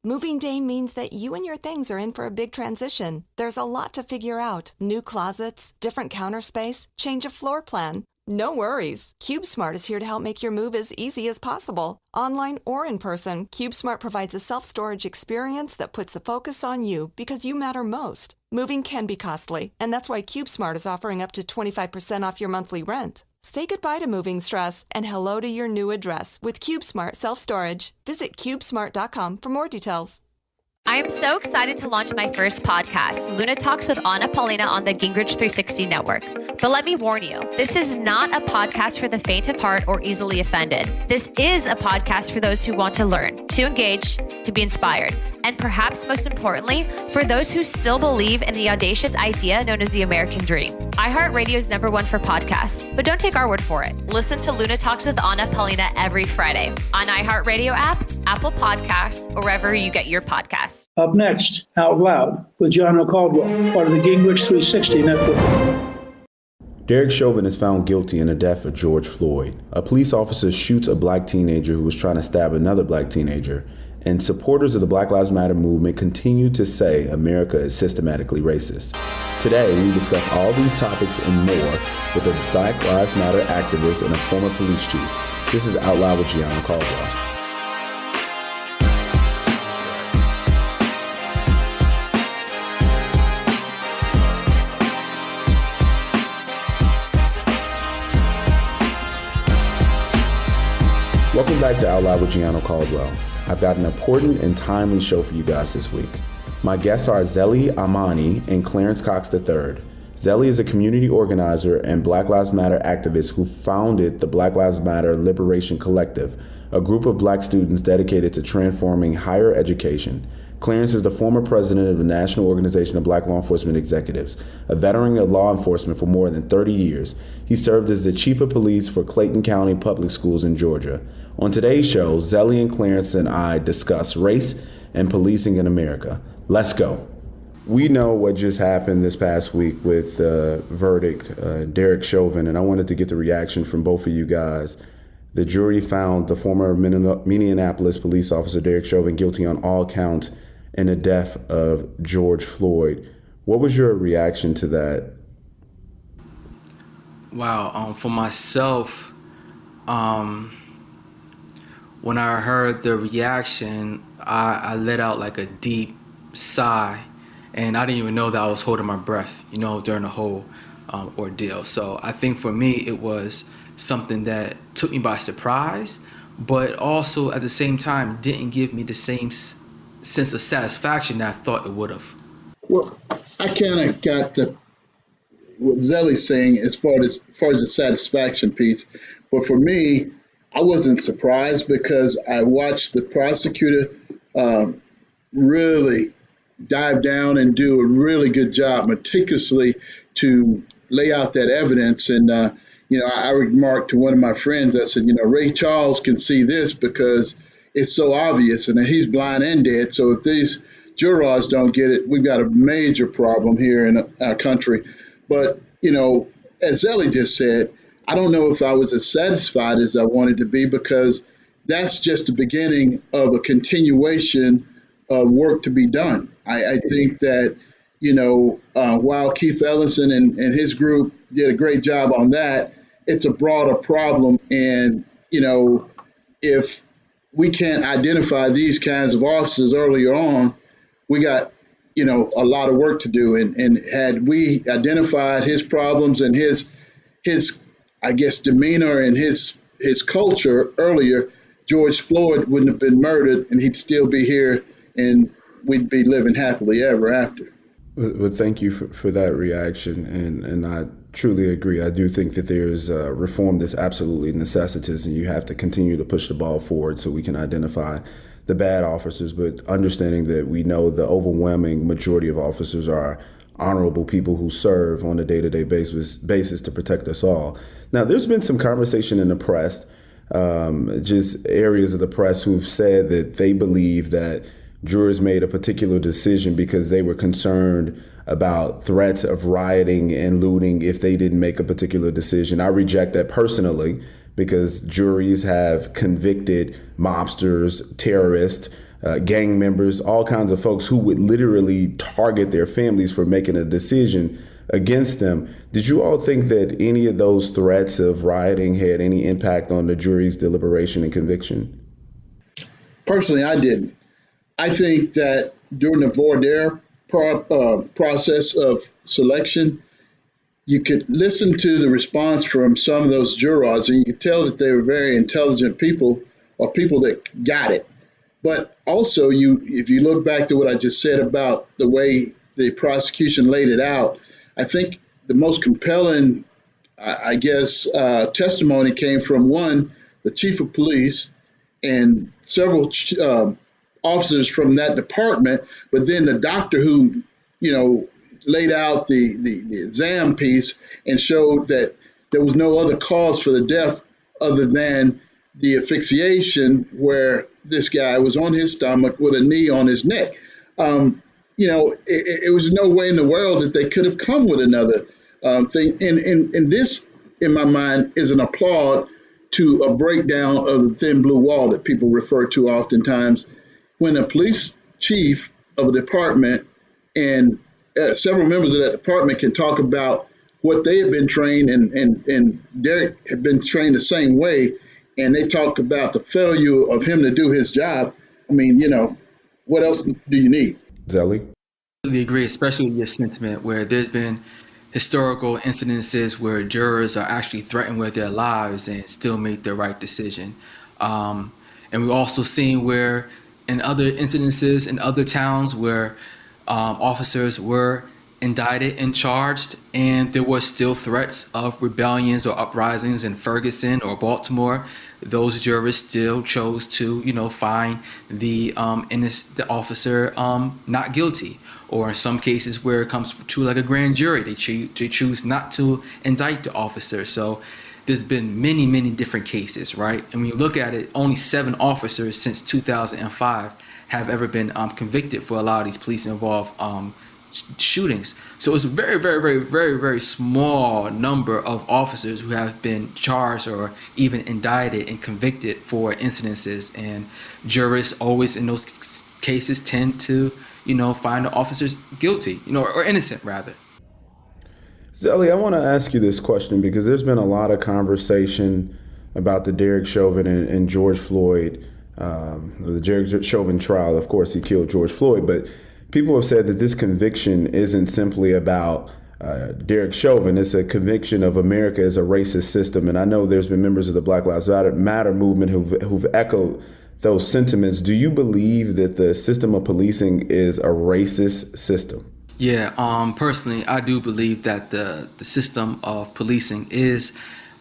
Moving day means that you and your things are in for a big transition. There's a lot to figure out. New closets, different counter space, change of floor plan. No worries. CubeSmart is here to help make your move as easy as possible. Online or in person, CubeSmart provides a self-storage experience that puts the focus on you because you matter most. Moving can be costly, and that's why CubeSmart is offering up to 25% off your monthly rent. Say goodbye to moving stress and hello to your new address with CubeSmart Self-Storage. Visit CubeSmart.com for more details. I am so excited to launch my first podcast, Luna Talks with Anna Paulina on the Gingrich 360 Network. But let me warn you, this is not a podcast for the faint of heart or easily offended. This is a podcast for those who want to learn, to engage, to be inspired, and perhaps most importantly, for those who still believe in the audacious idea known as the American dream. iHeartRadio is #1 for podcasts, but don't take our word for it. Listen to Luna Talks with Anna Paulina every Friday on iHeartRadio app, Apple Podcasts, or wherever you get your podcasts. Up next, Out Loud with Gianno Caldwell, part of the Gingrich 360 Network. Derek Chauvin is found guilty in the death of George Floyd. A police officer shoots a black teenager who was trying to stab another black teenager, and supporters of the Black Lives Matter movement continue to say America is systematically racist. Today, we discuss all these topics and more with a Black Lives Matter activist and a former police chief. This is Out Loud with Gianno Caldwell. Welcome back to Out Loud with Gianno Caldwell. I've got an important and timely show for you guys this week. My guests are Zellie, Imani, and Clarence Cox III. Zellie is a community organizer and Black Lives Matter activist who founded the Black Lives Matter Liberation Collective, a group of black students dedicated to transforming higher education. Clarence is the former president of the National Organization of Black Law Enforcement Executives, a veteran of law enforcement for more than 30 years. He served as the chief of police for Clayton County Public Schools in Georgia. On today's show, Zellie and Clarence and I discuss race and policing in America. Let's go. We know what just happened this past week with the verdict, Derek Chauvin, and I wanted to get the reaction from both of you guys. The jury found the former Minneapolis police officer Derek Chauvin guilty on all counts in the death of George Floyd. What was your reaction to that? Wow, for myself, when I heard the reaction, I let out like a deep sigh, and I didn't even know that I was holding my breath, during the whole ordeal. So I think for me, it was something that took me by surprise, but also at the same time didn't give me the same sense of satisfaction that I thought it would have. Well, I kind of got what Zellie's saying as far as the satisfaction piece, but for me, I wasn't surprised because I watched the prosecutor really dive down and do a really good job meticulously to lay out that evidence. And, I remarked to one of my friends, I said, Ray Charles can see this because it's so obvious and he's blind and dead. So if these jurors don't get it, we've got a major problem here in our country. But, as Zellie just said, I don't know if I was as satisfied as I wanted to be because that's just the beginning of a continuation of work to be done. I think that, while Keith Ellison and his group did a great job on that, it's a broader problem. And, if we can't identify these kinds of officers earlier on, we got, a lot of work to do. And had we identified his problems and his I guess, demeanor and his culture earlier, George Floyd wouldn't have been murdered and he'd still be here and we'd be living happily ever after. Well, thank you for that reaction. And I truly agree. I do think that there's reform that's absolutely necessitous, and you have to continue to push the ball forward so we can identify the bad officers, but understanding that we know the overwhelming majority of officers are honorable people who serve on a day-to-day basis to protect us all. Now, there's been some conversation in the press, just areas of the press who've said that they believe that jurors made a particular decision because they were concerned about threats of rioting and looting if they didn't make a particular decision. I reject that personally because juries have convicted mobsters, terrorists, gang members, all kinds of folks who would literally target their families for making a decision against them. Did you all think that any of those threats of rioting had any impact on the jury's deliberation and conviction? Personally, I didn't. I think that during the voir dire process of selection, you could listen to the response from some of those jurors, and you could tell that they were very intelligent people, or people that got it. But also, if you look back to what I just said about the way the prosecution laid it out, I think the most compelling, testimony came from the chief of police and several officers from that department, but then the doctor who, laid out the exam piece and showed that there was no other cause for the death other than the asphyxiation, where this guy was on his stomach with a knee on his neck. It was no way in the world that they could have come with another thing. And this, in my mind, is an applaud to a breakdown of the thin blue wall that people refer to oftentimes. When a police chief of a department and several members of that department can talk about what they have been trained, and Derek had been trained the same way, and they talk about the failure of him to do his job. I mean, what else do you need? Zellie? I completely agree, especially with your sentiment where there's been historical incidences where jurors are actually threatened with their lives and still make the right decision. And we've also seen where in other incidences in other towns where officers were indicted and charged, and there were still threats of rebellions or uprisings in Ferguson or Baltimore, those jurors still chose to, find the officer not guilty. Or in some cases where it comes to like a grand jury, they choose not to indict the officer. So there's been many, many different cases, right? And when you look at it, only 7 officers since 2005 have ever been convicted for a lot of these police-involved shootings. So it's a very, very, very, very, very small number of officers who have been charged or even indicted and convicted for incidences. And jurors always in those cases tend to, find the officers guilty, or innocent rather. Zellie, I want to ask you this question because there's been a lot of conversation about the Derek Chauvin and George Floyd, the Derek Chauvin trial. Of course, he killed George Floyd, but people have said that this conviction isn't simply about Derek Chauvin. It's a conviction of America as a racist system. And I know there's been members of the Black Lives Matter movement who've echoed those sentiments. Do you believe that the system of policing is a racist system? Yeah, personally, I do believe that the system of policing is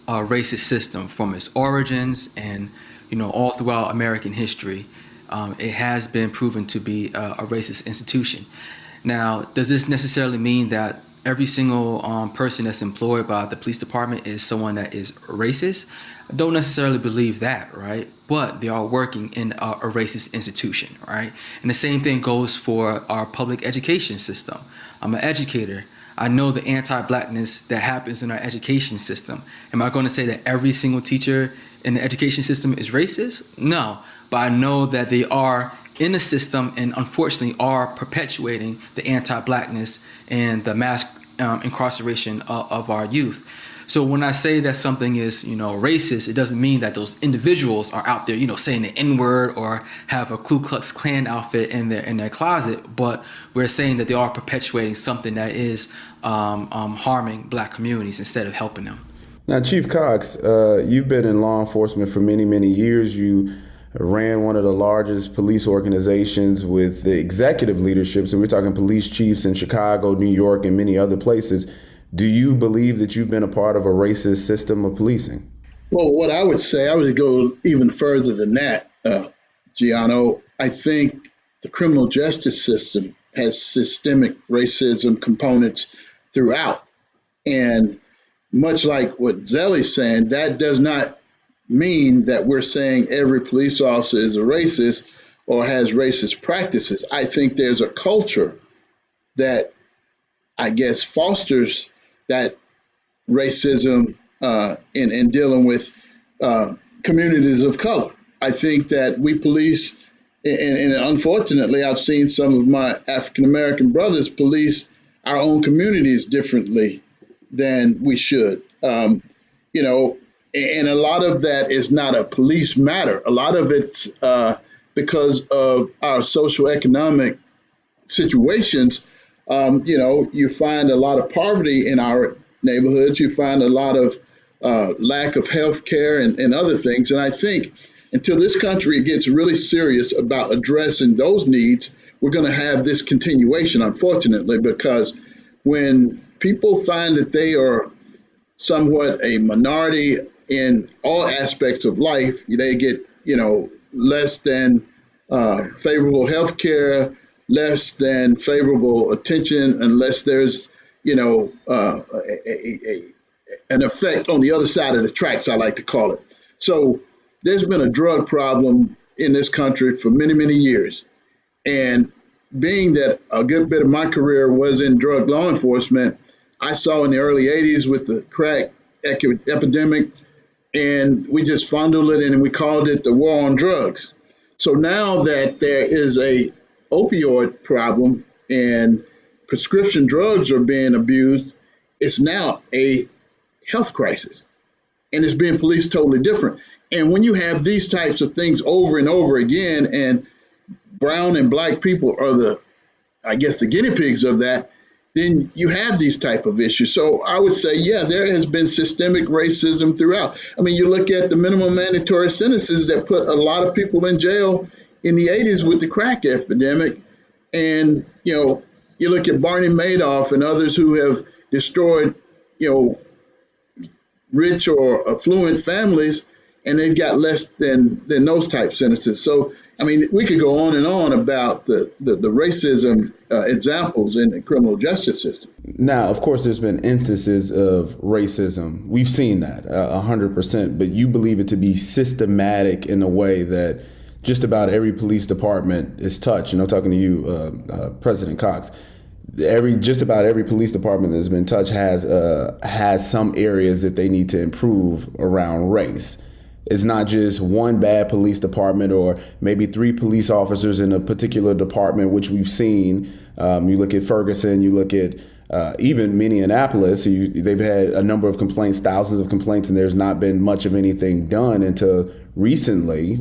a racist system from its origins and, all throughout American history. It has been proven to be a racist institution. Now, does this necessarily mean that every single person that's employed by the police department is someone that is racist? I don't necessarily believe that, right? But they are working in a racist institution, right? And the same thing goes for our public education system. I'm an educator. I know the anti-blackness that happens in our education system. Am I going to say that every single teacher in the education system is racist? No, but I know that they are in the system and unfortunately are perpetuating the anti-blackness and the mass incarceration of our youth. So when I say that something is, racist, it doesn't mean that those individuals are out there, saying the N-word or have a Ku Klux Klan outfit in their closet. But we're saying that they are perpetuating something that is harming Black communities instead of helping them. Now, Chief Cox, you've been in law enforcement for many, many years. You ran one of the largest police organizations with the executive leadership. So we're talking police chiefs in Chicago, New York, and many other places. Do you believe that you've been a part of a racist system of policing? Well, what I would say, I would go even further than that, Gianno. I think the criminal justice system has systemic racism components throughout. And much like what Zellie's saying, that does not mean that we're saying every police officer is a racist or has racist practices. I think there's a culture that, fosters that racism in dealing with communities of color. I think that we police And unfortunately, I've seen some of my African American brothers police our own communities differently than we should. You know, and a lot of that is not a police matter. A lot of it's because of our social economic situations. You know, you find a lot of poverty in our neighborhoods. You find a lot of lack of health care and other things. And I think until this country gets really serious about addressing those needs, we're going to have this continuation, unfortunately, because when people find that they are somewhat a minority in all aspects of life, they get, you know, less than favorable health care, less than favorable attention, unless there's, you know, an effect on the other side of the tracks, I like to call it. So there's been a drug problem in this country for many, many years. And being that a good bit of my career was in drug law enforcement, I saw in the early 80s with the crack epidemic, and we just fondled it and we called it the war on drugs. So now that there is a opioid problem and prescription drugs are being abused, it's now a health crisis, and it's being policed totally different. And when you have these types of things over and over again, and brown and black people are the guinea pigs of that, then you have these type of issues. So I would say, yeah, there has been systemic racism throughout. I mean, you look at the minimum mandatory sentences that put a lot of people in jail in the 80s with the crack epidemic. And, you know, you look at Barney Madoff and others who have destroyed, you know, rich or affluent families, and they've got less than those type sentences. So, I mean, we could go on and on about the racism examples in the criminal justice system. Now, of course, there's been instances of racism. We've seen that 100%, but you believe it to be systematic in a way that just about every police department is touched. And I'm talking to you, President Cox. Just about every police department that's been touched has some areas that they need to improve around race. It's not just one bad police department or maybe 3 police officers in a particular department, which we've seen. You look at Ferguson, you look at even Minneapolis, they've had a number of complaints, thousands of complaints, and there's not been much of anything done until recently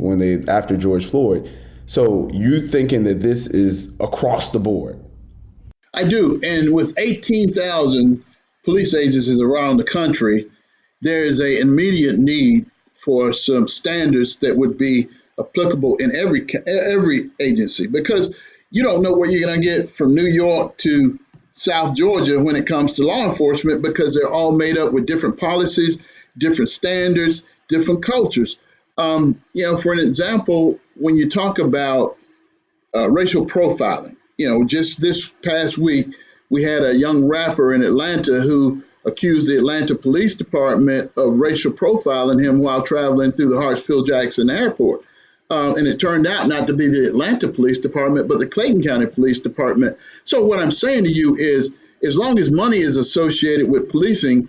after George Floyd. So you thinking that this is across the board? I do. And with 18,000 police agencies around the country, there is an immediate need for some standards that would be applicable in every agency, because you don't know what you're going to get from New York to South Georgia when it comes to law enforcement, because they're all made up with different policies, different standards, different cultures. You know, for an example, when you talk about racial profiling, you know, just this past week, we had a young rapper in Atlanta who accused the Atlanta Police Department of racial profiling him while traveling through the Hartsfield-Jackson Airport. And it turned out not to be the Atlanta Police Department, but the Clayton County Police Department. So what I'm saying to you is, as long as money is associated with policing,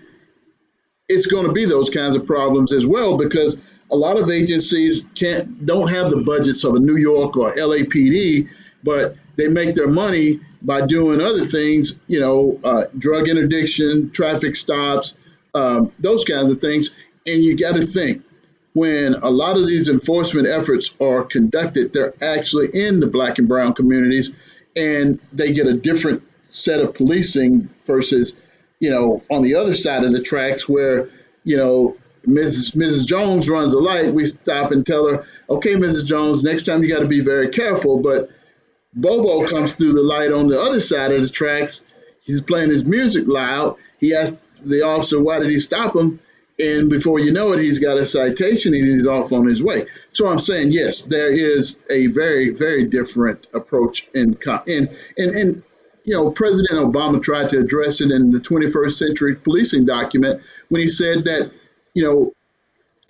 it's going to be those kinds of problems as well, because a lot of agencies don't have the budgets of a New York or LAPD, but they make their money by doing other things, you know, drug interdiction, traffic stops, those kinds of things. And you got to think, when a lot of these enforcement efforts are conducted, they're actually in the Black and brown communities, and they get a different set of policing versus, you know, on the other side of the tracks where, you know, Mrs. Jones runs a light, we stop and tell her, okay, Mrs. Jones, next time you got to be very careful. But Bobo comes through the light on the other side of the tracks. He's playing his music loud. He asks the officer, why did he stop him? And before you know it, he's got a citation and he's off on his way. So I'm saying, yes, there is a very, very different approach. And you know, President Obama tried to address it in the 21st Century Policing document when he said that, you know,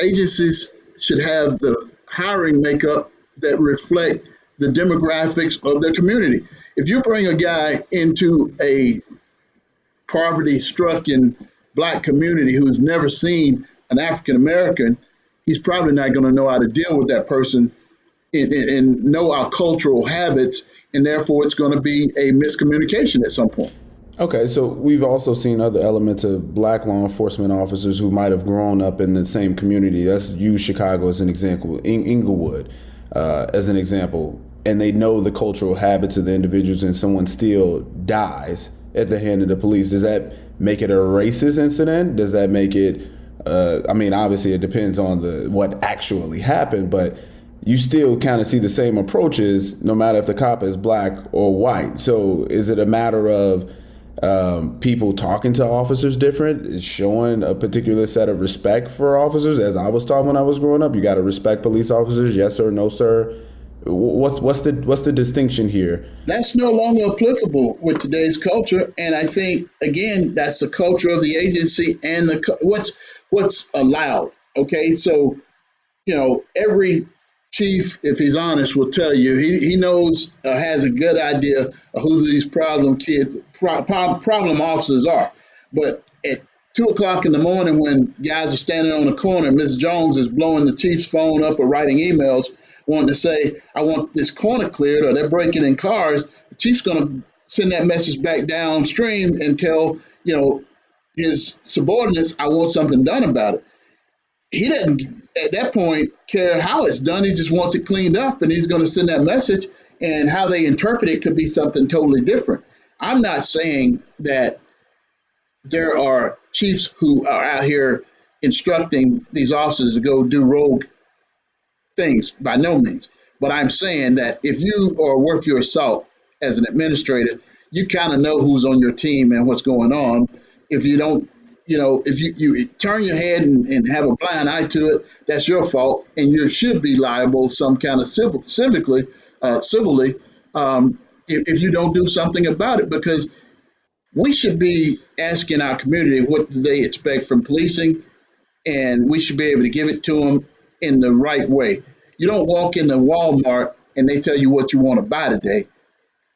agencies should have the hiring makeup that reflect the demographics of their community. If you bring a guy into a poverty-stricken Black community who's never seen an African American, he's probably not going to know how to deal with that person and know our cultural habits, and therefore it's going to be a miscommunication at some point. Okay, so we've also seen other elements of black law enforcement officers who might have grown up in the same community. Let's use Chicago as an example, Inglewood as an example, and they know the cultural habits of the individuals, and someone still dies at the hand of the police. Does that make it a racist incident? Does that make it, obviously it depends on what actually happened, but you still kind of see the same approaches no matter if the cop is black or white. So is it a matter of people talking to officers different, showing a particular set of respect for officers? As I was taught when I was growing up, you got to respect police officers. Yes sir, no sir. What's the distinction here? That's no longer applicable with today's culture, and I think again that's the culture of the agency and what's allowed. Okay, so every chief, if he's honest, will tell you he knows, has a good idea of who these problem officers are. But at 2:00 in the morning, when guys are standing on the corner, Ms. Jones is blowing the chief's phone up or writing emails, wanting to say, I want this corner cleared, or they're breaking in cars, the chief's going to send that message back downstream and tell, his subordinates, I want something done about it. He doesn't, at that point, care how it's done. He just wants it cleaned up, and he's going to send that message, and how they interpret it could be something totally different. I'm not saying that there are chiefs who are out here instructing these officers to go do rogue things, by no means. But I'm saying that if you are worth your salt as an administrator, you kind of know who's on your team and what's going on. If you don't, if you turn your head and have a blind eye to it, that's your fault, and you should be liable some kind of civilly, if you don't do something about it, because we should be asking our community what do they expect from policing, and we should be able to give it to them in the right way. You don't walk into Walmart and they tell you what you want to buy today.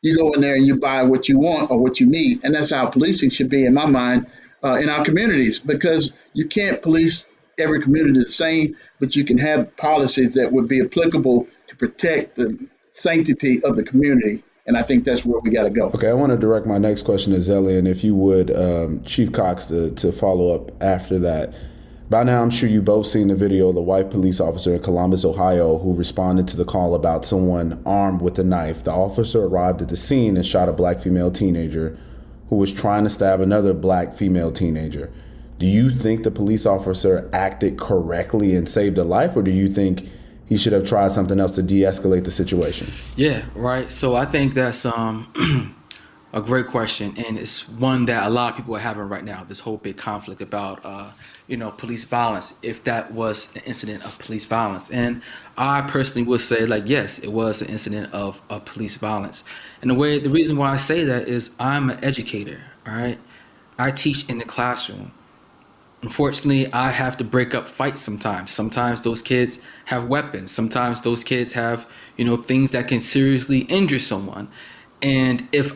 You go in there and you buy what you want or what you need, and that's how policing should be, in my mind, in our communities, because you can't police every community the same, but you can have policies that would be applicable to protect the sanctity of the community. And I think that's where we got to go. Okay, I want to direct my next question to Zellie, and if you would, Chief Cox, to follow up after that. By now, I'm sure you both seen the video of the white police officer in Columbus, Ohio, who responded to the call about someone armed with a knife. The officer arrived at the scene and shot a black female teenager who was trying to stab another black female teenager. Do you think the police officer acted correctly and saved a life, or do you think he should have tried something else to de-escalate the situation? Yeah, right. So I think that's a great question, and it's one that a lot of people are having right now, this whole big conflict about police violence, if that was an incident of police violence. And I personally would say, yes, it was an incident of police violence. And the reason why I say that is I'm an educator, all right? I teach in the classroom. Unfortunately, I have to break up fights sometimes. Sometimes those kids have weapons. Sometimes those kids have, things that can seriously injure someone. And if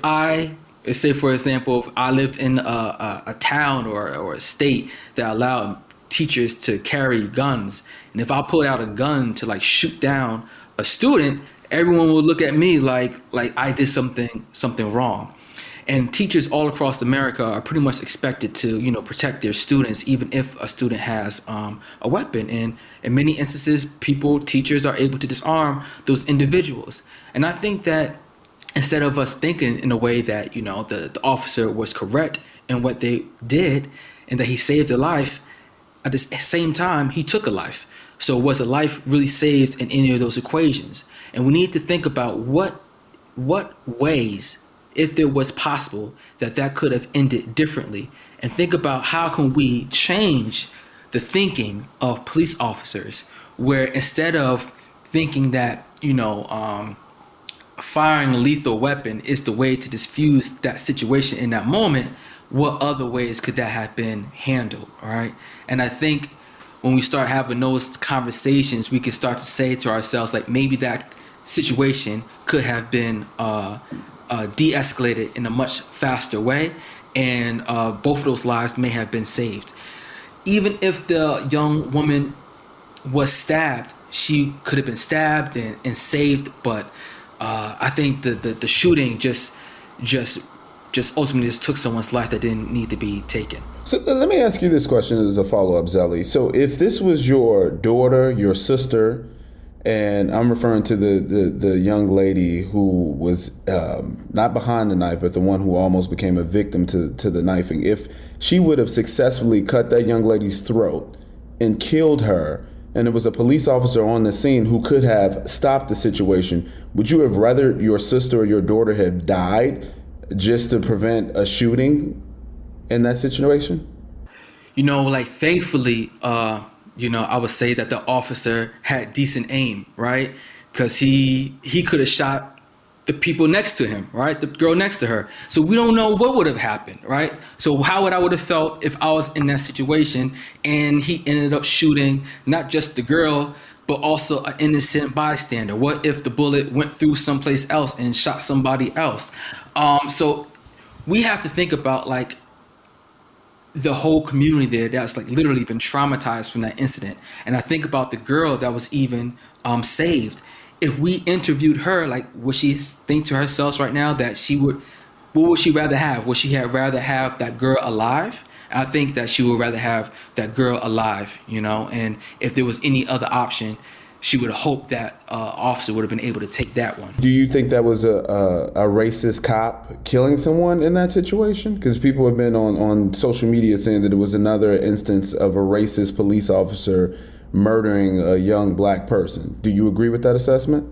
say, for example, if I lived in a town or a state that allowed teachers to carry guns, and if I pulled out a gun to shoot down a student, everyone would look at me like I did something wrong. And teachers all across America are pretty much expected to, protect their students, even if a student has a weapon. And in many instances, teachers are able to disarm those individuals. And I think that instead of us thinking in a way that, the officer was correct in what they did and that he saved a life, at the same time, he took a life. So was a life really saved in any of those equations? And we need to think about what ways, if it was possible, that could have ended differently, and think about how can we change the thinking of police officers, where instead of thinking that, firing a lethal weapon is the way to diffuse that situation in that moment, what other ways could that have been handled, all right? And I think when we start having those conversations, we can start to say to ourselves, maybe that situation could have been de-escalated in a much faster way, and both of those lives may have been saved. Even if the young woman was stabbed, she could have been stabbed and saved, but I think the shooting just ultimately just took someone's life that didn't need to be taken. So let me ask you this question as a follow-up, Zellie. So if this was your daughter, your sister, and I'm referring to the young lady who was not behind the knife, but the one who almost became a victim to the knifing, if she would have successfully cut that young lady's throat and killed her, and there was a police officer on the scene who could have stopped the situation, would you have rather your sister or your daughter had died just to prevent a shooting in that situation? Like thankfully, I would say that the officer had decent aim, right? Because he could have shot the people next to him, right? The girl next to her. So we don't know what would have happened, right? So how would I have felt if I was in that situation and he ended up shooting not just the girl, but also an innocent bystander? What if the bullet went through someplace else and shot somebody else? So we have to think about like the whole community there that's like literally been traumatized from that incident. And I think about the girl that was even saved. If we interviewed her, like, would she think to herself right now that what would she rather have? Would she rather have that girl alive? I think that she would rather have that girl alive, and if there was any other option, she would hope that officer would have been able to take that one. Do you think that was a racist cop killing someone in that situation? Because people have been on social media saying that it was another instance of a racist police officer murdering a young black person. Do you agree with that assessment?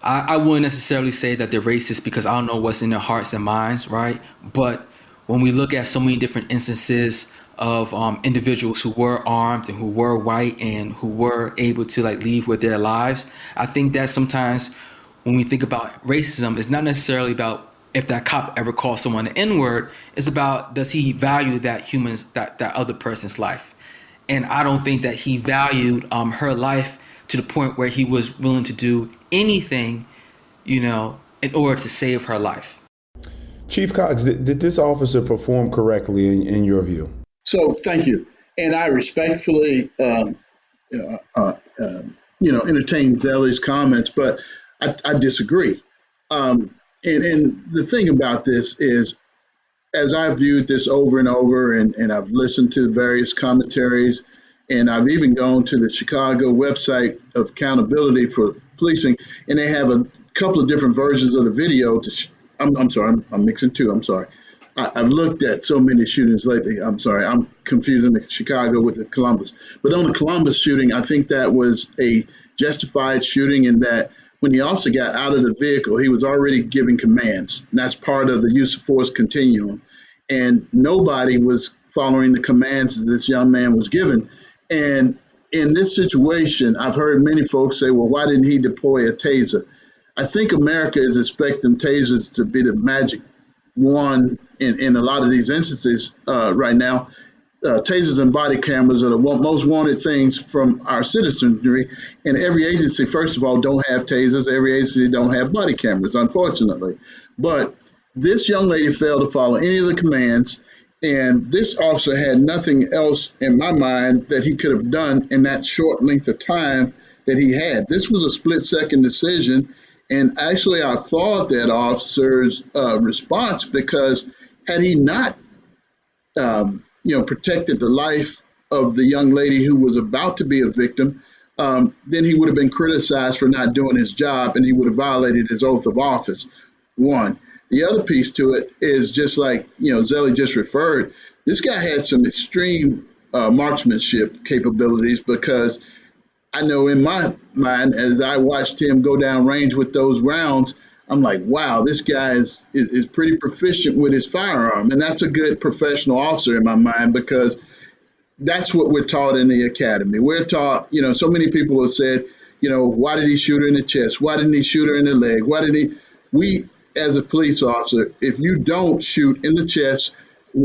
I wouldn't necessarily say that they're racist because I don't know what's in their hearts and minds, right? But when we look at so many different instances of individuals who were armed and who were white and who were able to like leave with their lives, I think that sometimes when we think about racism, it's not necessarily about if that cop ever calls someone an N-word. It's about, does he value that other person's life? And I don't think that he valued her life to the point where he was willing to do anything, in order to save her life. Chief Cox, did this officer perform correctly in your view? So thank you. And I respectfully, entertain Zellie's comments, but I disagree. And the thing about this is, as I've viewed this over and over, and I've listened to various commentaries, and I've even gone to the Chicago website of accountability for policing, and they have a couple of different versions of the video. I'm sorry, I'm mixing two. I'm sorry. I've looked at so many shootings lately. I'm sorry, I'm confusing the Chicago with the Columbus. But on the Columbus shooting, I think that was a justified shooting in that when the officer got out of the vehicle, he was already giving commands. And that's part of the use of force continuum. And nobody was following the commands that this young man was given. And in this situation, I've heard many folks say, well, why didn't he deploy a taser? I think America is expecting tasers to be the magic wand in a lot of these instances right now. Tasers and body cameras are the most wanted things from our citizenry. And every agency, first of all, don't have tasers. Every agency don't have body cameras, unfortunately. But this young lady failed to follow any of the commands. And this officer had nothing else in my mind that he could have done in that short length of time that he had. This was a split-second decision. And actually, I applaud that officer's response, because had he not, protected the life of the young lady who was about to be a victim, then he would have been criticized for not doing his job, and he would have violated his oath of office. One. The other piece to it is just like, Zellie just referred, this guy had some extreme marksmanship capabilities, because I know in my mind, as I watched him go down range with those rounds, I'm like, wow, this guy is pretty proficient with his firearm. And that's a good professional officer in my mind, because that's what we're taught in the academy. We're taught, so many people have said, why did he shoot her in the chest? Why didn't he shoot her in the leg? We, as a police officer, if you don't shoot in the chest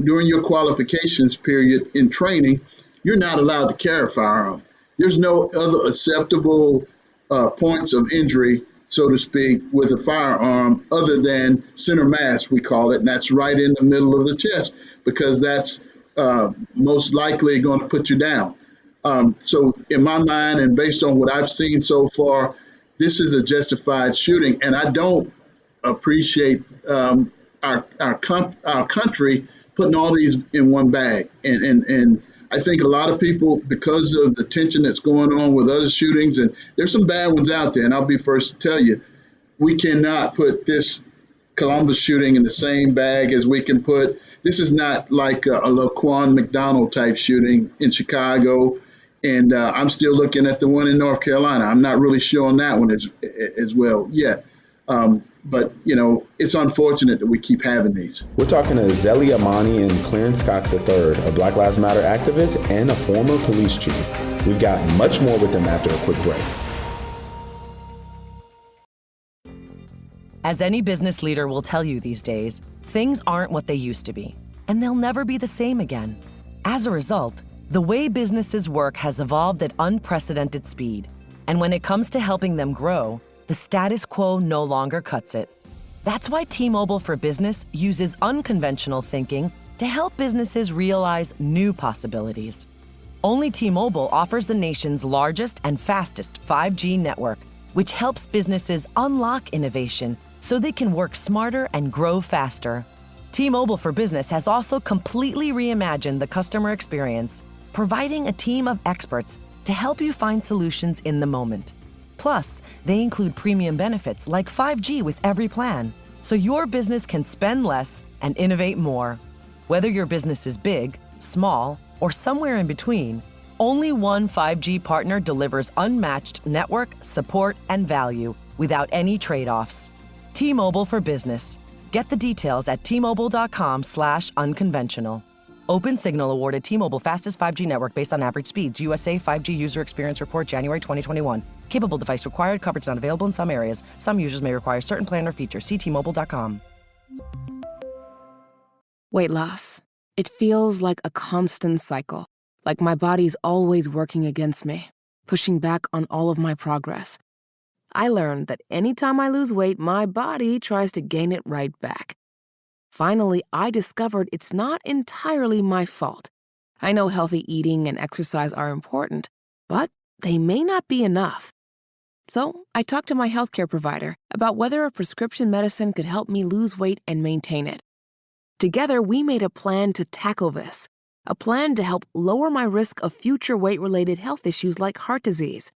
during your qualifications period in training, you're not allowed to carry a firearm. There's no other acceptable points of injury, so to speak, with a firearm other than center mass, we call it, and that's right in the middle of the chest, because that's most likely going to put you down. So in my mind, and based on what I've seen so far, this is a justified shooting. And I don't appreciate our country putting all these in one bag. And I think a lot of people, because of the tension that's going on with other shootings, and there's some bad ones out there, and I'll be first to tell you, we cannot put this Columbus shooting in the same bag as we can put, this is not like a Laquan McDonald type shooting in Chicago. And I'm still looking at the one in North Carolina. I'm not really sure on that one as well yet. But, it's unfortunate that we keep having these. We're talking to Zellie, Imani, and Clarence Cox III, a Black Lives Matter activist and a former police chief. We've got much more with them after a quick break. As any business leader will tell you these days, things aren't what they used to be, and they'll never be the same again. As a result, the way businesses work has evolved at unprecedented speed. And when it comes to helping them grow, the status quo no longer cuts it. That's why T-Mobile for Business uses unconventional thinking to help businesses realize new possibilities. Only T-Mobile offers the nation's largest and fastest 5G network, which helps businesses unlock innovation so they can work smarter and grow faster. T-Mobile for Business has also completely reimagined the customer experience, providing a team of experts to help you find solutions in the moment. Plus, they include premium benefits like 5G with every plan, so your business can spend less and innovate more. Whether your business is big, small, or somewhere in between, only one 5G partner delivers unmatched network, support, and value without any trade-offs. T-Mobile for Business. Get the details at T-Mobile.com/unconventional. Open Signal awarded T-Mobile fastest 5G network based on average speeds. USA 5G user experience report January 2021. Capable device required. Coverage not available in some areas. Some users may require certain plan or features. See T-Mobile.com. Weight loss. It feels like a constant cycle. Like my body's always working against me, pushing back on all of my progress. I learned that anytime I lose weight, my body tries to gain it right back. Finally, I discovered it's not entirely my fault. I know healthy eating and exercise are important, but they may not be enough. So I talked to my healthcare provider about whether a prescription medicine could help me lose weight and maintain it. Together, we made a plan to tackle this, a plan to help lower my risk of future weight-related health issues like heart disease.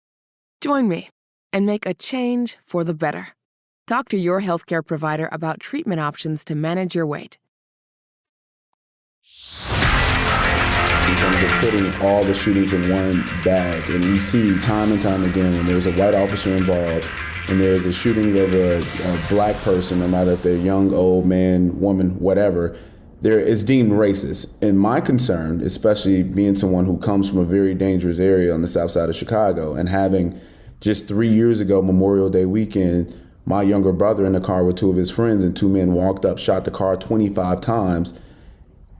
Join me and make a change for the better. Talk to your healthcare provider about treatment options to manage your weight. In terms of putting all the shootings in one bag, and we see time and time again when there's a white officer involved and there's a shooting of a black person, no matter if they're young, old, man, woman, whatever, there is deemed racist. And my concern, especially being someone who comes from a very dangerous area on the south side of Chicago and having just 3 years ago, Memorial Day weekend, my younger brother in the car with two of his friends and two men walked up, shot the car 25 times.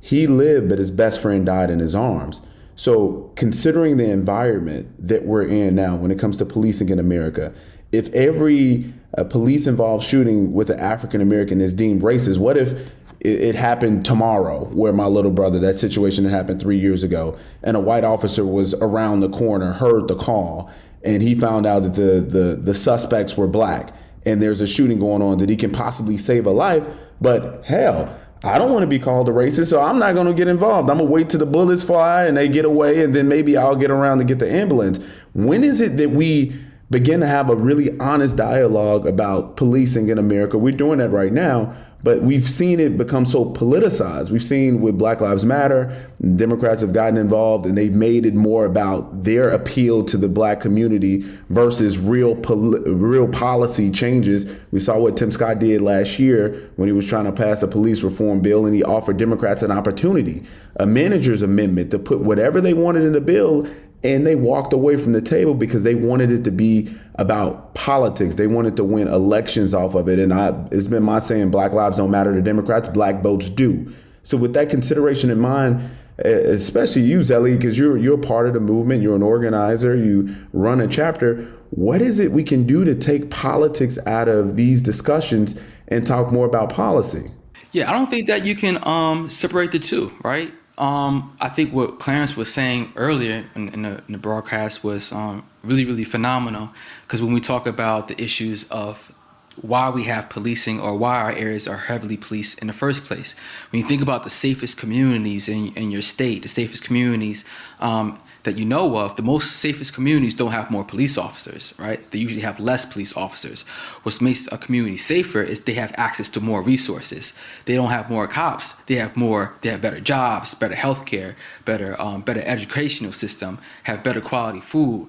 He lived, but his best friend died in his arms. So considering the environment that we're in now when it comes to policing in America, if every police-involved shooting with an African-American is deemed racist, what if it happened tomorrow where my little brother, that situation that happened 3 years ago, and a white officer was around the corner, heard the call, and he found out that the suspects were black, and there's a shooting going on that he can possibly save a life, but hell, I don't want to be called a racist, so I'm not going to get involved. I'm going to wait till the bullets fly and they get away, and then maybe I'll get around to get the ambulance. When is it that we begin to have a really honest dialogue about policing in America? We're doing that right now, but we've seen it become so politicized. We've seen with Black Lives Matter, Democrats have gotten involved and they've made it more about their appeal to the black community versus real policy changes. We saw what Tim Scott did last year when he was trying to pass a police reform bill, and he offered Democrats an opportunity, a manager's amendment, to put whatever they wanted in the bill. And they walked away from the table because they wanted it to be about politics. They wanted to win elections off of it. And it's been my saying, Black lives don't matter to Democrats, black votes do. So with that consideration in mind, especially you, Zellie, because you're part of the movement, you're an organizer, you run a chapter. What is it we can do to take politics out of these discussions and talk more about policy? Yeah, I don't think that you can separate the two, right? I think what Clarence was saying earlier in the broadcast was really, really phenomenal. Because when we talk about the issues of why we have policing or why our areas are heavily policed in the first place, when you think about the safest communities in your state, the safest communities that you know of, the most safest communities don't have more police officers, right? They usually have less police officers. What makes a community safer is they have access to more resources. They don't have more cops. They have better jobs, better healthcare, better educational system, have better quality food,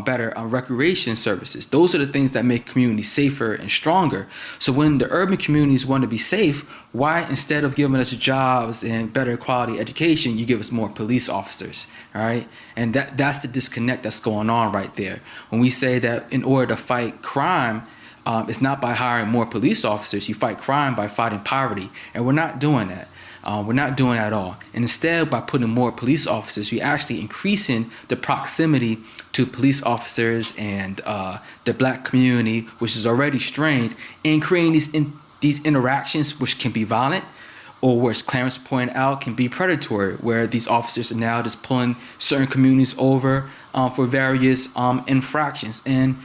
better recreation services. Those are the things that make communities safer and stronger. So when the urban communities want to be safe, why, instead of giving us jobs and better quality education, you give us more police officers, all right? And that's the disconnect that's going on right there. When we say that in order to fight crime, it's not by hiring more police officers. You fight crime by fighting poverty, and we're not doing that. We're not doing that at all. And instead, by putting more police officers, we're actually increasing the proximity to police officers and the black community, which is already strained, and creating these interactions which can be violent, or which Clarence pointed out can be predatory, where these officers are now just pulling certain communities over for various infractions. And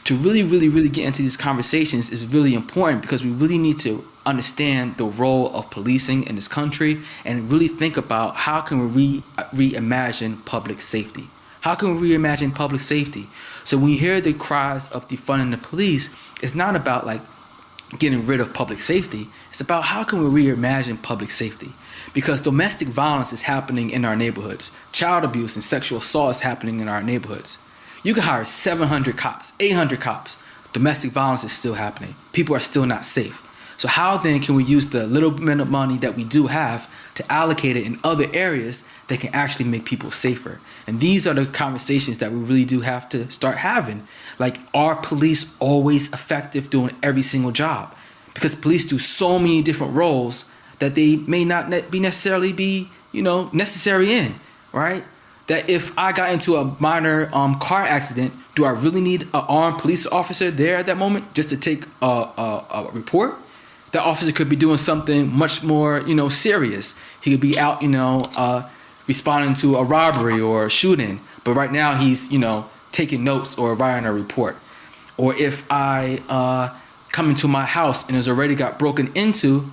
to really, really, really get into these conversations is really important, because we really need to understand the role of policing in this country and really think about how can we reimagine public safety. How can we reimagine public safety? So when you hear the cries of defunding the police, it's not about like getting rid of public safety. It's about how can we reimagine public safety? Because domestic violence is happening in our neighborhoods. Child abuse and sexual assault is happening in our neighborhoods. You can hire 700 cops, 800 cops. Domestic violence is still happening. People are still not safe. So how then can we use the little bit of money that we do have to allocate it in other areas that can actually make people safer? And these are the conversations that we really do have to start having. Like, are police always effective doing every single job? Because police do so many different roles that they may not necessarily be, necessary in, right? That if I got into a minor car accident, do I really need an armed police officer there at that moment just to take a report? That officer could be doing something much more, serious. He could be out, responding to a robbery or a shooting. But right now he's, taking notes or writing a report. Or if I come into my house and it's already got broken into,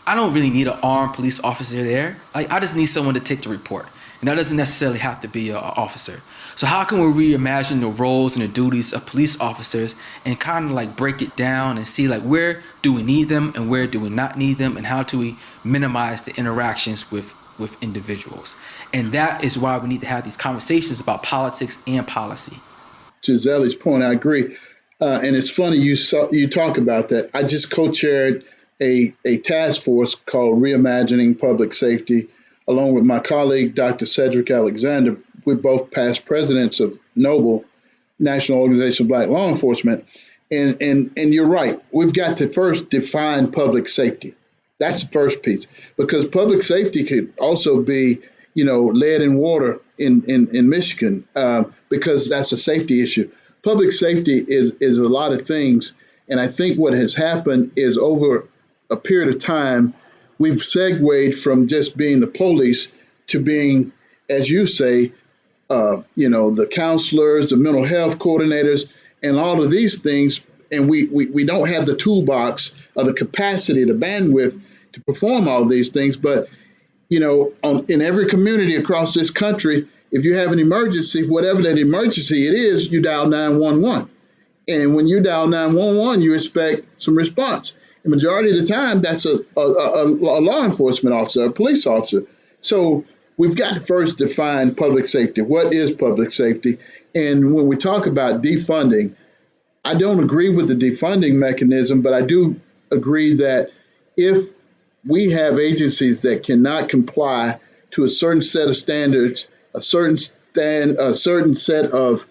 I don't really need an armed police officer there. I just need someone to take the report. And that doesn't necessarily have to be an officer. So how can we reimagine the roles and the duties of police officers and kind of like break it down and see like where do we need them and where do we not need them, and how do we minimize the interactions with individuals? And that is why we need to have these conversations about politics and policy. To Zellie's point, I agree. And it's funny you talk about that. I just co-chaired a task force called Reimagining Public Safety, along with my colleague, Dr. Cedric Alexander. We're both past presidents of NOBLE, National Organization of Black Law Enforcement. And you're right. We've got to first define public safety. That's the first piece, because public safety could also be, lead and water in Michigan, because that's a safety issue. Public safety is a lot of things. And I think what has happened is over a period of time, we've segued from just being the police to being, as you say, the counselors, the mental health coordinators, and all of these things. And we don't have the toolbox or the capacity, the bandwidth to perform all these things. But, in every community across this country, if you have an emergency, whatever that emergency it is, you dial 911. And when you dial 911, you expect some response. The majority of the time, that's a law enforcement officer, a police officer. So we've got to first define public safety. What is public safety? And when we talk about defunding, I don't agree with the defunding mechanism, but I do agree that if we have agencies that cannot comply to a certain set of standards, a certain set of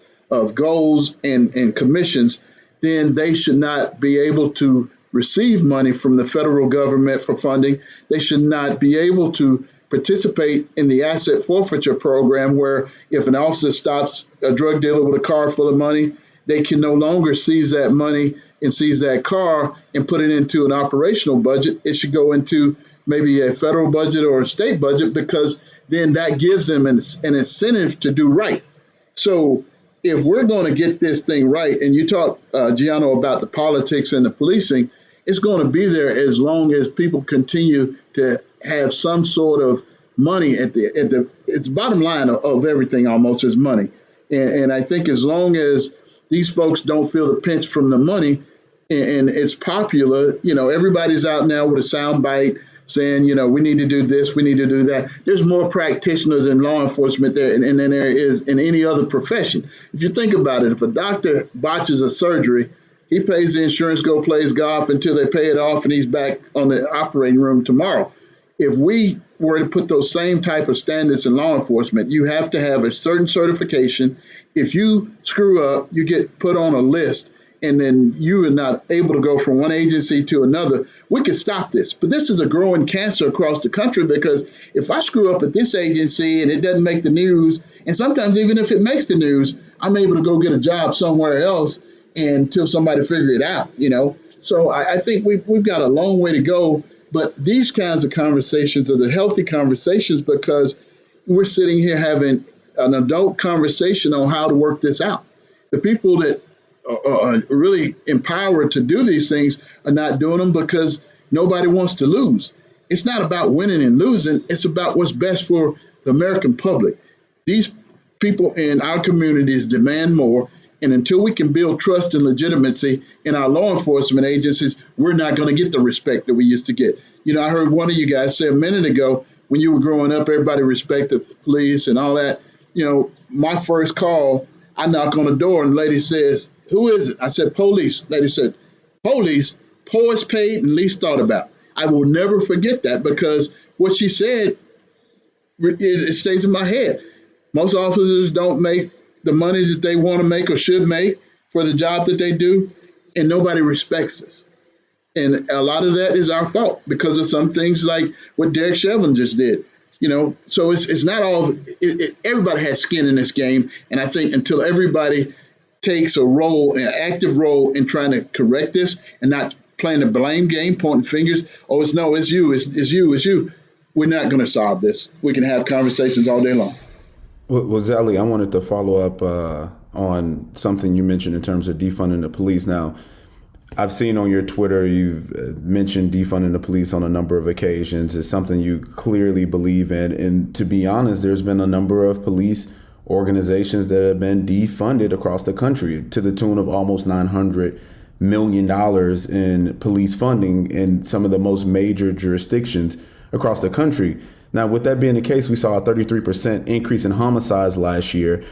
goals and commissions, then they should not be able to receive money from the federal government for funding. They should not be able to participate in the asset forfeiture program, where if an officer stops a drug dealer with a car full of money, they can no longer seize that money and seize that car and put it into an operational budget. It should go into maybe a federal budget or a state budget, because then that gives them an incentive to do right. So if we're going to get this thing right, and you talk, Gianno, about the politics and the policing, it's going to be there as long as people continue to have some sort of money at the it's bottom line of everything almost is money. And I think as long as these folks don't feel the pinch from the money, and it's popular, everybody's out now with a sound bite saying, we need to do this, we need to do that. There's more practitioners in law enforcement there than there is in any other profession. If you think about it, if a doctor botches a surgery, he pays the insurance, plays golf until they pay it off, and he's back on the operating room tomorrow. If we were to put those same type of standards in law enforcement, you have to have a certain certification. If you screw up, you get put on a list, and then you are not able to go from one agency to another. We could stop this. But this is a growing cancer across the country, because if I screw up at this agency and it doesn't make the news, and sometimes even if it makes the news, I'm able to go get a job somewhere else until somebody figure it out, So I think we've got a long way to go. But these kinds of conversations are the healthy conversations, because we're sitting here having an adult conversation on how to work this out. The people that are really empowered to do these things are not doing them because nobody wants to lose. It's not about winning and losing. It's about what's best for the American public. These people in our communities demand more. And until we can build trust and legitimacy in our law enforcement agencies, we're not going to get the respect that we used to get. I heard one of you guys say a minute ago, when you were growing up, everybody respected the police and all that. My first call, I knock on the door and the lady says, "Who is it?" I said, "Police." Lady said, "Police, poorest paid and least thought about." I will never forget that, because what she said, it stays in my head. Most officers don't make the money that they want to make or should make for the job that they do, and nobody respects us. And a lot of that is our fault because of some things like what Derek Chauvin just did. So it's not all, everybody has skin in this game. And I think until everybody takes an active role in trying to correct this and not playing the blame game, pointing fingers, it's you, we're not going to solve this. We can have conversations all day long. Well, Zellie, I wanted to follow up on something you mentioned in terms of defunding the police. Now, I've seen on your Twitter you've mentioned defunding the police on a number of occasions. It's something you clearly believe in. And to be honest, there's been a number of police organizations that have been defunded across the country to the tune of almost $900 million in police funding in some of the most major jurisdictions across the country. Now, with that being the case, we saw a 33% increase in homicides last year.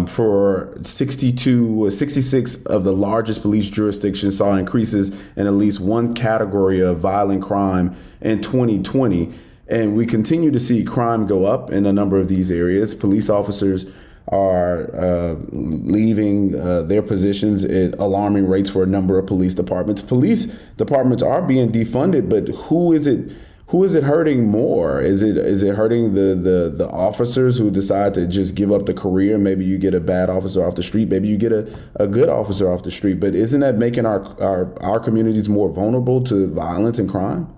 For 66 of the largest police jurisdictions saw increases in at least one category of violent crime in 2020. And we continue to see crime go up in a number of these areas. Police officers are leaving their positions at alarming rates for a number of police departments. Police departments are being defunded, but who is it hurting more? Is it hurting the officers who decide to just give up the career? Maybe you get a bad officer off the street. Maybe you get a good officer off the street. But isn't that making our communities more vulnerable to violence and crime?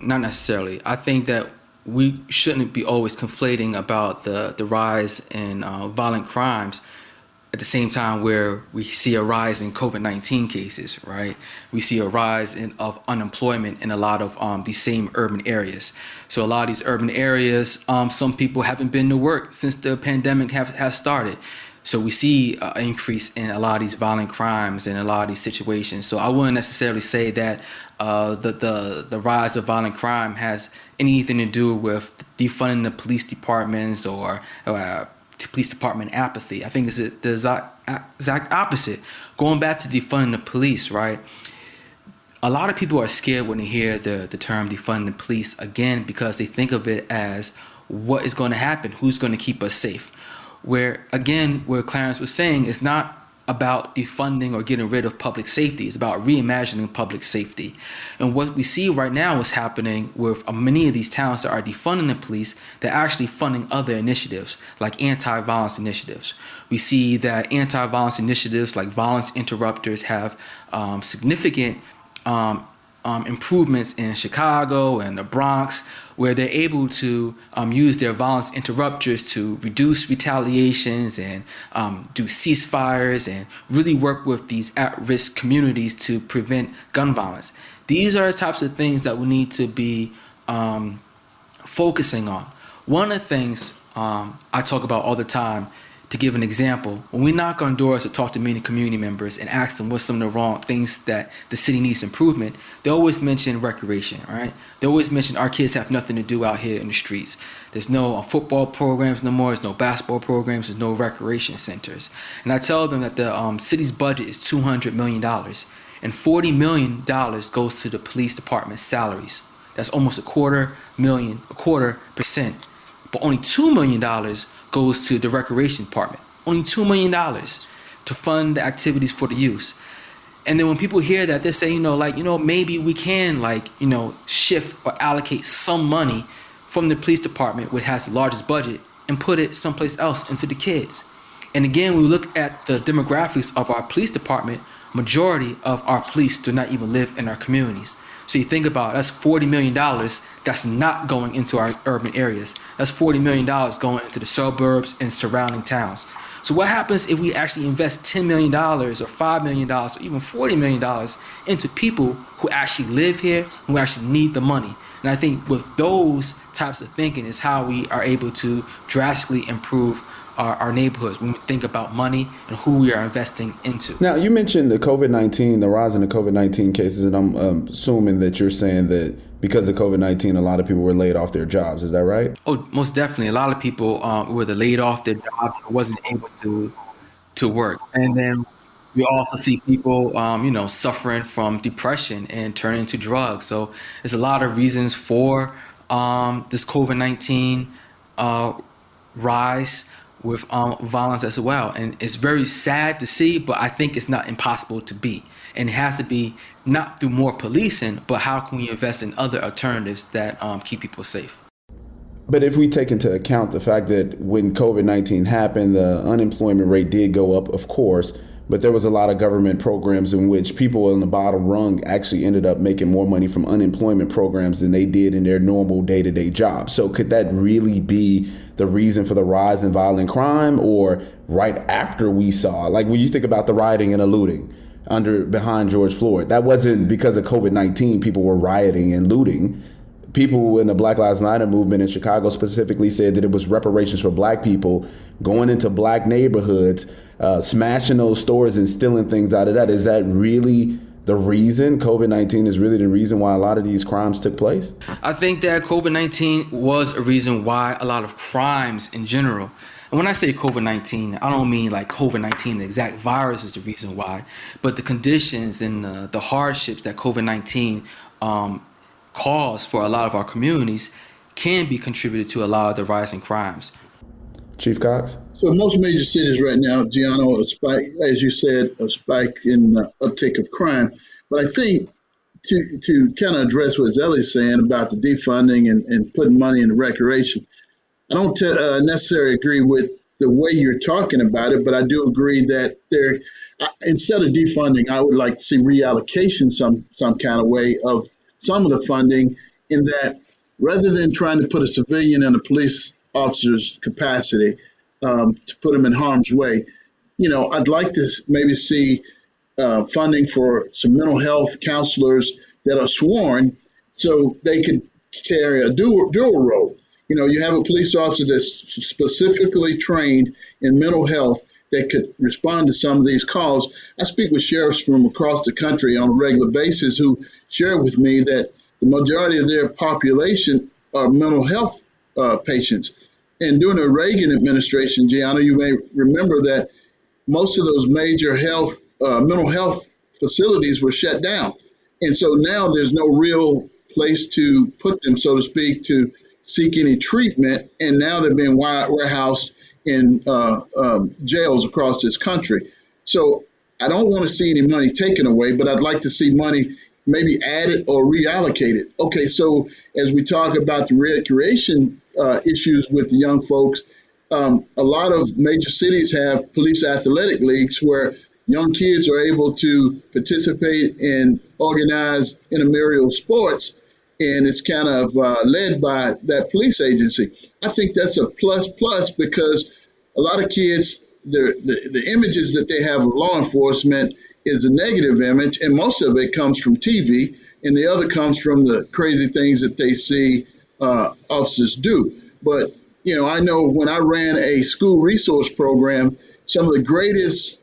Not necessarily. I think that we shouldn't be always conflating about the rise in violent crimes at the same time where we see a rise in COVID-19 cases, right? We see a rise of unemployment in a lot of these same urban areas. So a lot of these urban areas, some people haven't been to work since the pandemic has started. So we see an increase in a lot of these violent crimes and a lot of these situations. So I wouldn't necessarily say that the rise of violent crime has anything to do with defunding the police departments or police department apathy. I think it's the exact opposite. Going back to defunding the police, right? A lot of people are scared when they hear the term defunding the police, again, because they think of it as what is going to happen, who's going to keep us safe. Where Clarence was saying, it's not about defunding or getting rid of public safety. It's about reimagining public safety. And what we see right now is happening with many of these towns that are defunding the police, they're actually funding other initiatives like anti-violence initiatives. We see that anti-violence initiatives like violence interrupters have significant improvements in Chicago and the Bronx, where they're able to use their violence interrupters to reduce retaliations and do ceasefires and really work with these at-risk communities to prevent gun violence. These are the types of things that we need to be focusing on. One of the things I talk about all the time, to give an example, when we knock on doors to talk to many community members and ask them what's some of the wrong things that the city needs improvement, they always mention recreation, all right? They always mention our kids have nothing to do out here in the streets. There's no football programs no more, there's no basketball programs, there's no recreation centers. And I tell them that the city's budget is $200 million, and $40 million goes to the police department's salaries. That's almost a quarter percent. But only $2 million goes to the recreation department. Only $2 million to fund the activities for the youth. And then when people hear that, they say, maybe we can shift or allocate some money from the police department, which has the largest budget, and put it someplace else into the kids. And again, when we look at the demographics of our police department, majority of our police do not even live in our communities. So you think about it, that's $40 million that's not going into our urban areas. That's $40 million going into the suburbs and surrounding towns. So what happens if we actually invest $10 million or $5 million or even $40 million into people who actually live here, who actually need the money? And I think with those types of thinking is how we are able to drastically improve our neighborhoods when we think about money and who we are investing into. Now, you mentioned the COVID-19, the rise in the COVID-19 cases, and I'm assuming that you're saying that because of COVID-19, a lot of people were laid off their jobs. Is that right? Oh, most definitely. A lot of people were laid off their jobs and wasn't able to work. And then we also see people, suffering from depression and turning to drugs. So there's a lot of reasons for this COVID-19 rise with violence as well. And it's very sad to see, but I think it's not impossible to be. And it has to be not through more policing, but how can we invest in other alternatives that keep people safe? But if we take into account the fact that when COVID-19 happened, the unemployment rate did go up, of course, but there was a lot of government programs in which people in the bottom rung actually ended up making more money from unemployment programs than they did in their normal day-to-day job. So could that really be the reason for the rise in violent crime? Or right after we saw, like when you think about the rioting and the looting behind George Floyd, that wasn't because of COVID-19 people were rioting and looting. People in the Black Lives Matter movement in Chicago specifically said that it was reparations for black people going into black neighborhoods, smashing those stores and stealing things out of that. Is that really the reason? COVID-19 is really the reason why a lot of these crimes took place? I think that COVID-19 was a reason why a lot of crimes in general. And when I say COVID-19, I don't mean like COVID-19, the exact virus is the reason why, but the conditions and the hardships that COVID-19 caused for a lot of our communities can be contributed to a lot of the rising crimes. Chief Cox? So in most major cities right now, Gianno, a spike, as you said, a spike in the uptake of crime. But I think to kind of address what Zellie's saying about the defunding and putting money into recreation, I don't necessarily agree with the way you're talking about it, but I do agree that instead of defunding, I would like to see reallocation some kind of way of some of the funding, in that rather than trying to put a civilian in a police officer's capacity to put them in harm's way, I'd like to maybe see funding for some mental health counselors that are sworn so they could carry a dual role. You have a police officer that's specifically trained in mental health that could respond to some of these calls. I speak with sheriffs from across the country on a regular basis who share with me that the majority of their population are mental health patients. And during the Reagan administration, Gianno, you may remember that most of those major mental health facilities were shut down. And so now there's no real place to put them, so to speak, to seek any treatment. And now they're being warehoused in jails across this country. So I don't want to see any money taken away, but I'd like to see money maybe added or reallocated. Okay, so as we talk about the recreation issues with the young folks, a lot of major cities have police athletic leagues where young kids are able to participate in organized intramural sports, and it's kind of led by that police agency. I think that's a plus because a lot of kids, the images that they have of law enforcement is a negative image, and most of it comes from TV, and the other comes from the crazy things that they see officers do. But, I know when I ran a school resource program, some of the greatest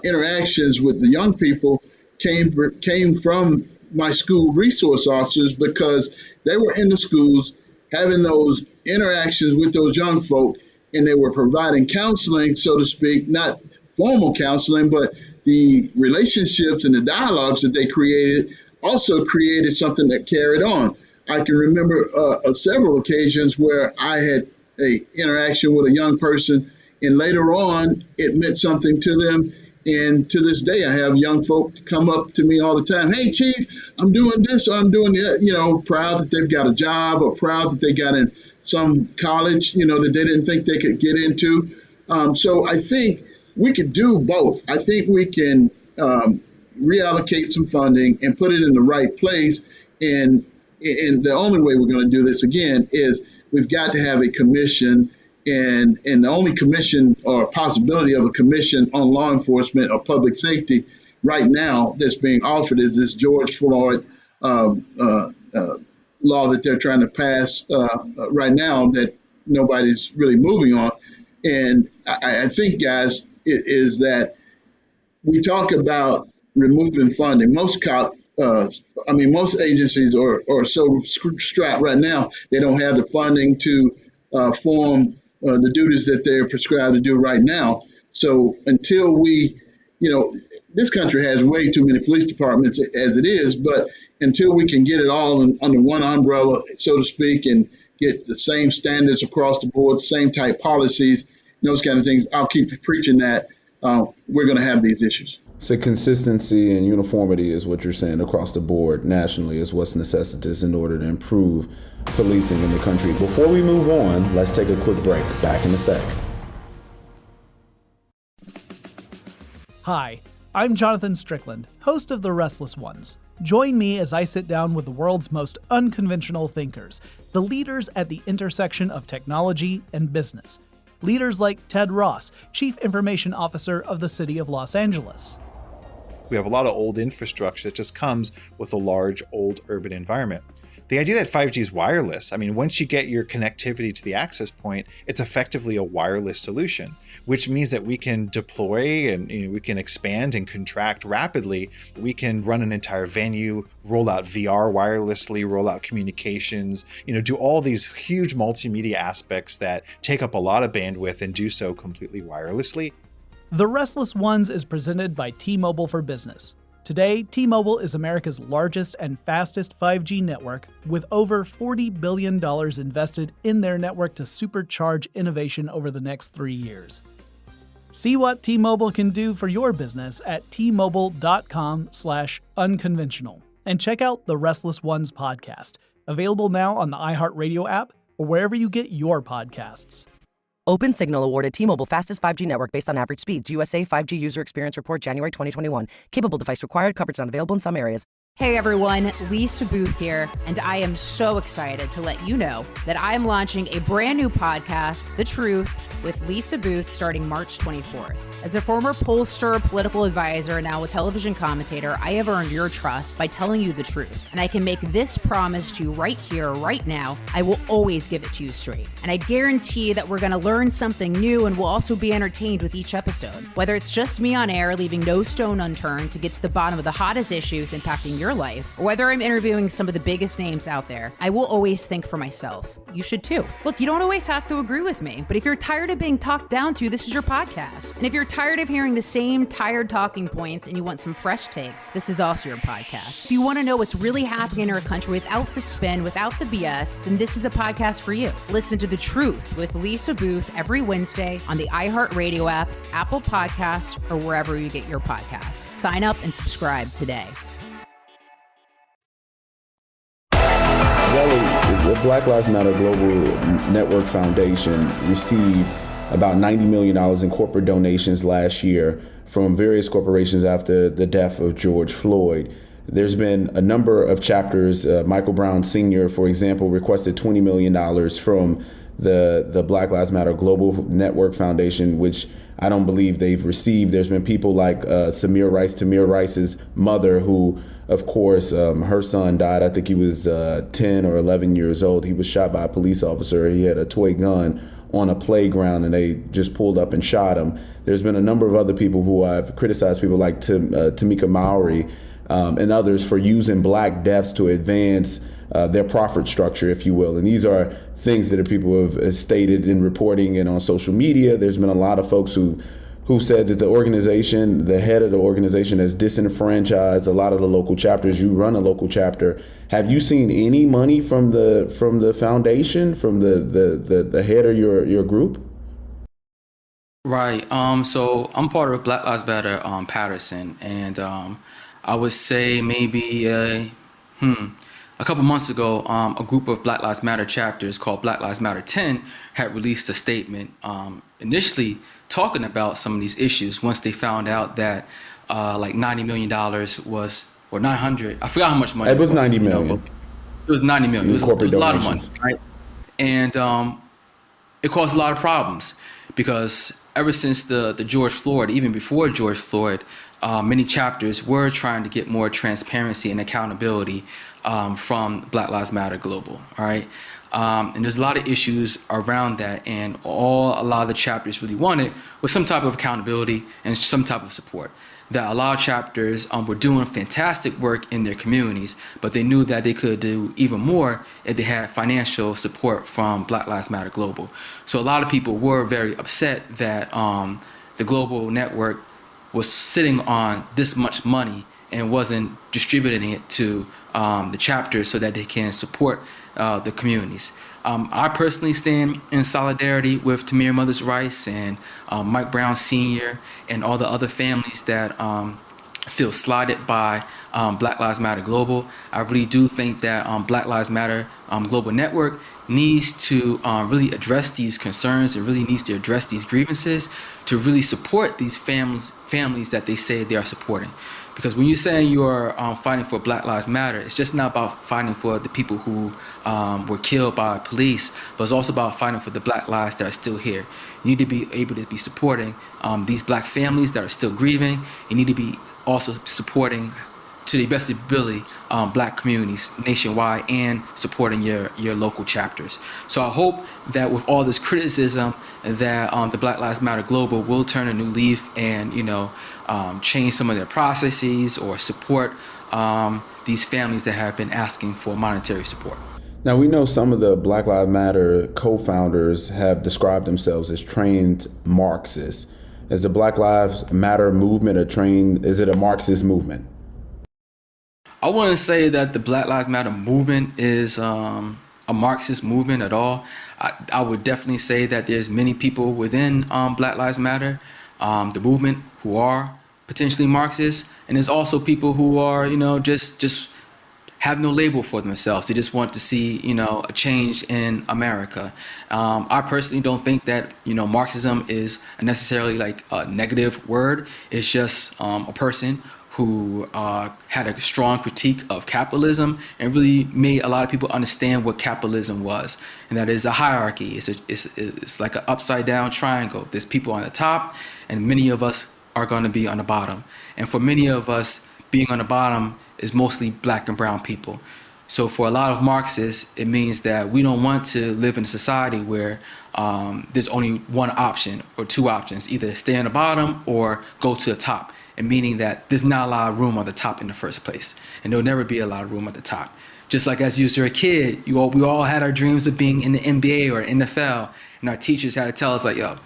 interactions with the young people came from my school resource officers, because they were in the schools having those interactions with those young folk, and they were providing counseling, so to speak, not formal counseling, but the relationships and the dialogues that they created also created something that carried on. I can remember several occasions where I had a interaction with a young person, and later on it meant something to them. And to this day, I have young folk come up to me all the time. Hey, Chief, I'm doing this, or I'm doing that, proud that they've got a job, or proud that they got in some college, that they didn't think they could get into. So I think we could do both. I think we can reallocate some funding and put it in the right place. And the only way we're going to do this, again, is we've got to have a commission. And the only commission or possibility of a commission on law enforcement or public safety right now that's being offered is this George Floyd law that they're trying to pass right now that nobody's really moving on. And I think, guys, it is that we talk about removing funding. Most agencies are so strapped right now, they don't have the funding to form the duties that they're prescribed to do right now. So until we, this country has way too many police departments as it is, but until we can get it all under one umbrella, so to speak, and get the same standards across the board, same type policies, those kind of things, I'll keep preaching that we're going to have these issues. So consistency and uniformity is what you're saying across the board nationally is what's necessitous in order to improve policing in the country. Before we move on, let's take a quick break. Back in a sec. Hi, I'm Jonathan Strickland, host of The Restless Ones. Join me as I sit down with the world's most unconventional thinkers, the leaders at the intersection of technology and business. Leaders like Ted Ross, Chief Information Officer of the City of Los Angeles. We have a lot of old infrastructure that just comes with a large, old urban environment. The idea that 5G is wireless, once you get your connectivity to the access point, it's effectively a wireless solution, which means that we can deploy and we can expand and contract rapidly. We can run an entire venue, roll out VR wirelessly, roll out communications, do all these huge multimedia aspects that take up a lot of bandwidth and do so completely wirelessly. The Restless Ones is presented by T-Mobile for Business. Today, T-Mobile is America's largest and fastest 5G network, with over $40 billion invested in their network to supercharge innovation over the next 3 years. See what T-Mobile can do for your business at T-Mobile.com/unconventional. And check out the Restless Ones podcast, available now on the iHeartRadio app or wherever you get your podcasts. Open Signal awarded T-Mobile fastest 5G network based on average speeds. USA 5G user experience report January 2021. Capable device required. Coverage not available in some areas. Hey everyone, Lisa Booth here, and I am so excited to let you know that I am launching a brand new podcast, The Truth, with Lisa Booth starting March 24th. As a former pollster, political advisor, and now a television commentator, I have earned your trust by telling you the truth. And I can make this promise to you right here, right now. I will always give it to you straight. And I guarantee that we're going to learn something new and we'll also be entertained with each episode. Whether it's just me on air, leaving no stone unturned to get to the bottom of the hottest issues impacting your life, or whether I'm interviewing some of the biggest names out there, I will always think for myself. You should too. Look, you don't always have to agree with me, but if you're tired of being talked down to, this is your podcast. And if you're tired of hearing the same tired talking points and you want some fresh takes, this is also your podcast. If you want to know what's really happening in our country without the spin, without the BS, then this is a podcast for you. Listen to The Truth with Lisa Booth every Wednesday on the iHeartRadio app, Apple Podcasts, or wherever you get your podcasts. Sign up and subscribe today. Zellie, the Black Lives Matter Global Network Foundation received about $90 million in corporate donations last year from various corporations after the death of George Floyd. There's been a number of chapters. Michael Brown Sr., for example, requested $20 million from the Black Lives Matter Global Network Foundation, which I don't believe they've received. There's been people like Tamir Rice's mother, who, of course, her son died. I think he was 10 or 11 years old. He was shot by a police officer. He had a toy gun on a playground, and they just pulled up and shot him. There's been a number of other people who I've criticized, people like Tamika Mowry and others, for using Black deaths to advance their profit structure, if you will. And these are things that people have stated in reporting and on social media. There's been a lot of folks who said that the organization, the head of the organization, has disenfranchised a lot of the local chapters. You run a local chapter. Have you seen any money from the foundation, from the head of your group? Right. So I'm part of Black Lives Matter Patterson, and I would say maybe a couple months ago, a group of Black Lives Matter chapters called Black Lives Matter 10 had released a statement initially talking about some of these issues once they found out that like $90 million was, or 900, I forgot how much money it was. 90 million. You know, it was 90 million. It was a lot of money, right? And it caused a lot of problems because ever since the George Floyd, even before George Floyd, many chapters were trying to get more transparency and accountability from Black Lives Matter Global, all right? And there's a lot of issues around that, and a lot of the chapters really wanted was some type of accountability and some type of support. That a lot of chapters were doing fantastic work in their communities, but they knew that they could do even more if they had financial support from Black Lives Matter Global. So a lot of people were very upset that the global network was sitting on this much money and wasn't distributing it to the chapters so that they can support the communities. I personally stand in solidarity with Tamir Mothers Rice and Mike Brown Sr. and all the other families that feel slighted by Black Lives Matter Global. I really do think that Black Lives Matter Global Network needs to really address these concerns. It really needs to address these grievances to really support these families that they say they are supporting. Because when you're saying you're fighting for Black Lives Matter, it's just not about fighting for the people who were killed by police, but it's also about fighting for the Black lives that are still here. You need to be able to be supporting these Black families that are still grieving. You need to be also supporting, to the best ability, Black communities nationwide and supporting your local chapters. So I hope that with all this criticism that the Black Lives Matter Global will turn a new leaf and, change some of their processes or support these families that have been asking for monetary support. Now, we know some of the Black Lives Matter co-founders have described themselves as trained Marxists. Is the Black Lives Matter movement is it a Marxist movement? I wouldn't say that the Black Lives Matter movement is a Marxist movement at all. I would definitely say that there's many people within Black Lives Matter, the movement, who are potentially Marxists, and there's also people who are, just have no label for themselves. They just want to see, a change in America. I personally don't think that, Marxism is necessarily like a negative word. It's just a person who had a strong critique of capitalism and really made a lot of people understand what capitalism was. And that is a hierarchy. It's like an upside down triangle. There's people on the top, and many of us are going to be on the bottom. And for many of us, being on the bottom is mostly Black and brown people. So for a lot of Marxists, it means that we don't want to live in a society where there's only one option or two options, either stay on the bottom or go to the top. And meaning that there's not a lot of room on the top in the first place. And there'll never be a lot of room at the top. Just like as you were a kid, we all had our dreams of being in the NBA or NFL. And our teachers had to tell us, like, yo,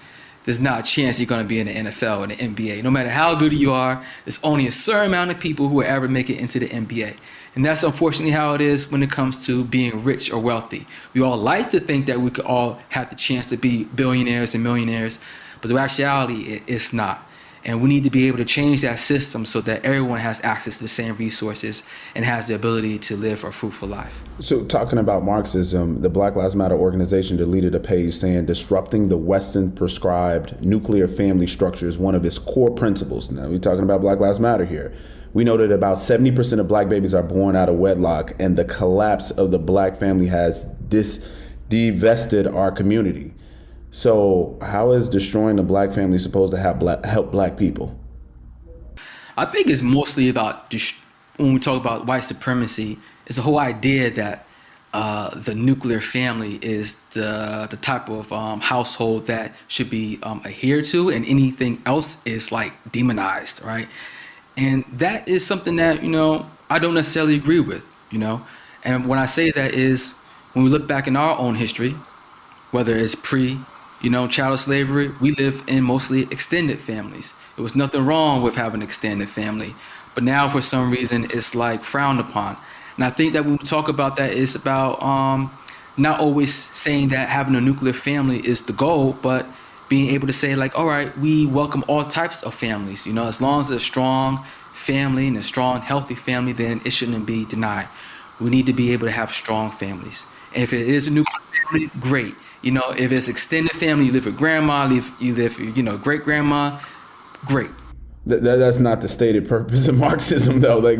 there's not a chance you're going to be in the NFL or the NBA. No matter how good you are, there's only a certain amount of people who will ever make it into the NBA. And that's unfortunately how it is when it comes to being rich or wealthy. We all like to think that we could all have the chance to be billionaires and millionaires, but the actuality, it's not. And we need to be able to change that system so that everyone has access to the same resources and has the ability to live a fruitful life. So talking about Marxism, the Black Lives Matter organization deleted a page saying disrupting the Western prescribed nuclear family structure is one of its core principles. Now we're talking about Black Lives Matter here. We know that about 70% of black babies are born out of wedlock, and the collapse of the black family has divested our community. So how is destroying the black family supposed to help black people? I think it's mostly about, when we talk about white supremacy, it's the whole idea that the nuclear family is the type of household that should be adhered to, and anything else is like demonized, right? And that is something that, I don't necessarily agree with, And when I say that is, when we look back in our own history, whether it's chattel slavery, we live in mostly extended families. There was nothing wrong with having an extended family. But now for some reason, it's like frowned upon. And I think that when we talk about that, it's about not always saying that having a nuclear family is the goal, but being able to say like, all right, we welcome all types of families. As long as it's a strong family and a strong, healthy family, then it shouldn't be denied. We need to be able to have strong families. And if it is a nuclear family, great. If it's extended family, you live with grandma, you live with, great grandma, great. That's not the stated purpose of Marxism, though. Like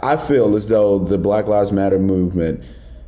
I feel as though the Black Lives Matter movement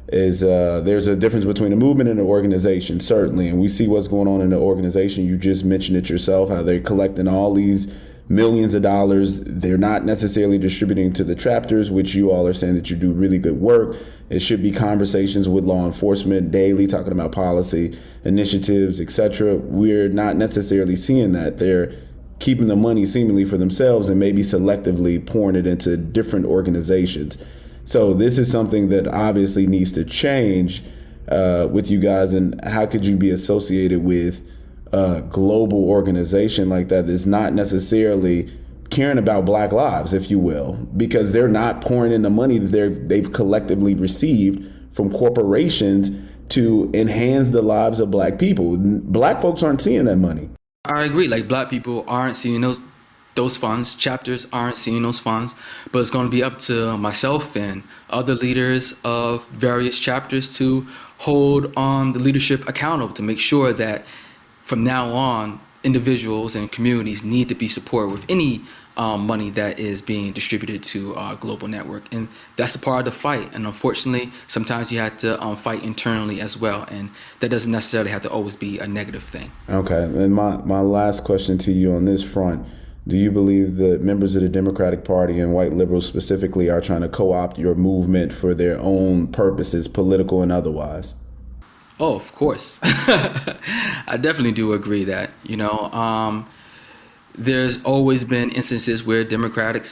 is there's a difference between a movement and an organization, certainly. And we see what's going on in the organization. You just mentioned it yourself, how they're collecting all these millions of dollars. They're not necessarily distributing to the chapters, which you all are saying that you do really good work. It should be conversations with law enforcement daily, talking about policy initiatives, etc. We're not necessarily seeing that. They're keeping the money seemingly for themselves and maybe selectively pouring it into different organizations. So this is something that obviously needs to change with you guys. And how could you be associated with a global organization like that that's not necessarily caring about black lives, if you will, because they're not pouring in the money that they've collectively received from corporations to enhance the lives of black people? Black folks aren't seeing that money. I agree. Like, black people aren't seeing those funds. Chapters aren't seeing those funds. But it's going to be up to myself and other leaders of various chapters to hold the leadership accountable, to make sure that from now on, individuals and communities need to be supported with any money that is being distributed to our global network. And that's a part of the fight. And unfortunately, sometimes you have to fight internally as well. And that doesn't necessarily have to always be a negative thing. Okay. And my last question to you on this front, do you believe that members of the Democratic Party and white liberals specifically are trying to co-opt your movement for their own purposes, political and otherwise? Oh, of course. I definitely do agree that, there's always been instances where Democratic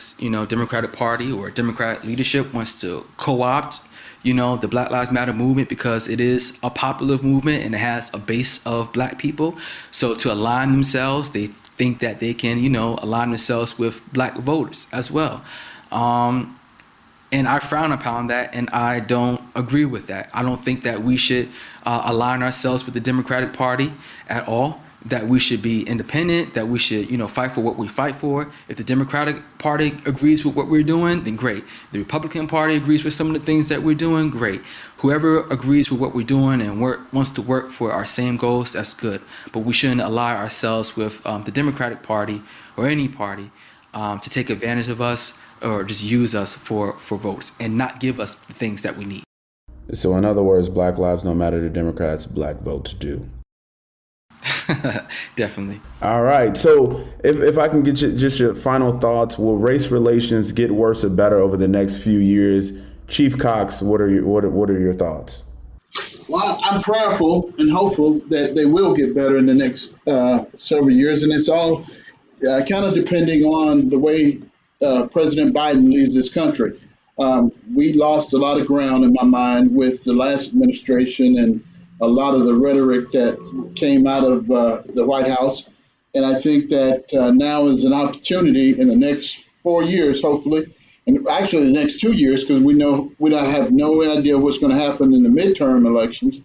Party or Democrat leadership wants to co-opt, the Black Lives Matter movement, because it is a popular movement and it has a base of black people. So to align themselves, they think that they can, align themselves with black voters as well. And I frown upon that, and I don't agree with that. I don't think that we should align ourselves with the Democratic Party at all, that we should be independent, that we should, fight for what we fight for. If the Democratic Party agrees with what we're doing, then great. The Republican Party agrees with some of the things that we're doing, great. Whoever agrees with what we're doing and wants to work for our same goals, that's good. But we shouldn't ally ourselves with the Democratic Party or any party to take advantage of us or just use us for votes and not give us the things that we need. So in other words, black lives don't matter to Democrats, black votes do. Definitely. All right. So if I can get just your final thoughts, will race relations get worse or better over the next few years? Chief Cox, what are your thoughts? Well, I'm prayerful and hopeful that they will get better in the next several years. And it's all kind of depending on the way President Biden leads this country. We lost a lot of ground in my mind with the last administration and a lot of the rhetoric that came out of the White House. And I think that now is an opportunity in the next 4 years, hopefully, and actually the next 2 years, because we don't have no idea what's going to happen in the midterm elections,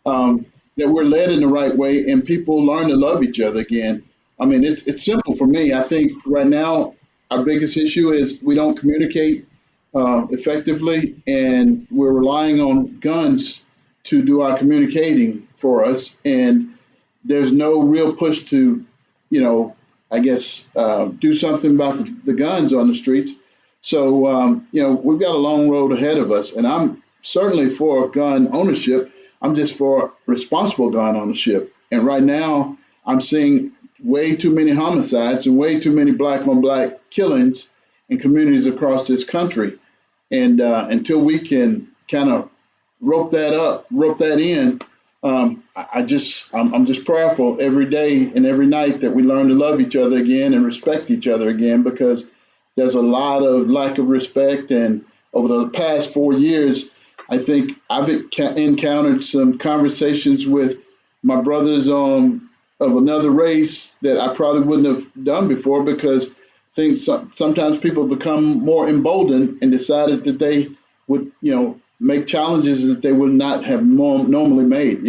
that we're led in the right way and people learn to love each other again. I mean, it's simple for me. I think right now our biggest issue is we don't communicate effectively, and we're relying on guns to do our communicating for us. And there's no real push to, I guess, do something about the guns on the streets. So, we've got a long road ahead of us. And I'm certainly for gun ownership. I'm just for responsible gun ownership. And right now, I'm seeing way too many homicides and way too many black on black killings in communities across this country. And until we can kind of rope that in, I'm just prayerful every day and every night that we learn to love each other again and respect each other again, because there's a lot of lack of respect. And over the past 4 years, I think I've encountered some conversations with my brothers of another race that I probably wouldn't have done before, because sometimes people become more emboldened and decided that they would, make challenges that they would not have normally made,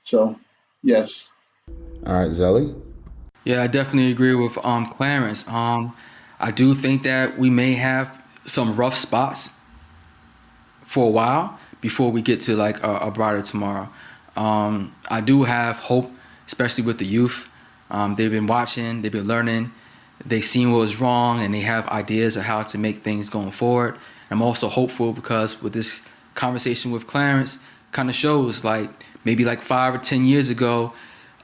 So, yes. All right, Zellie? Yeah, I definitely agree with Clarence. I do think that we may have some rough spots for a while before we get to like a brighter tomorrow. I do have hope, especially with the youth. They've been watching, they've been learning, they've seen what was wrong, and they have ideas of how to make things going forward. I'm also hopeful because with this conversation with Clarence kind of shows like maybe like 5 or 10 years ago,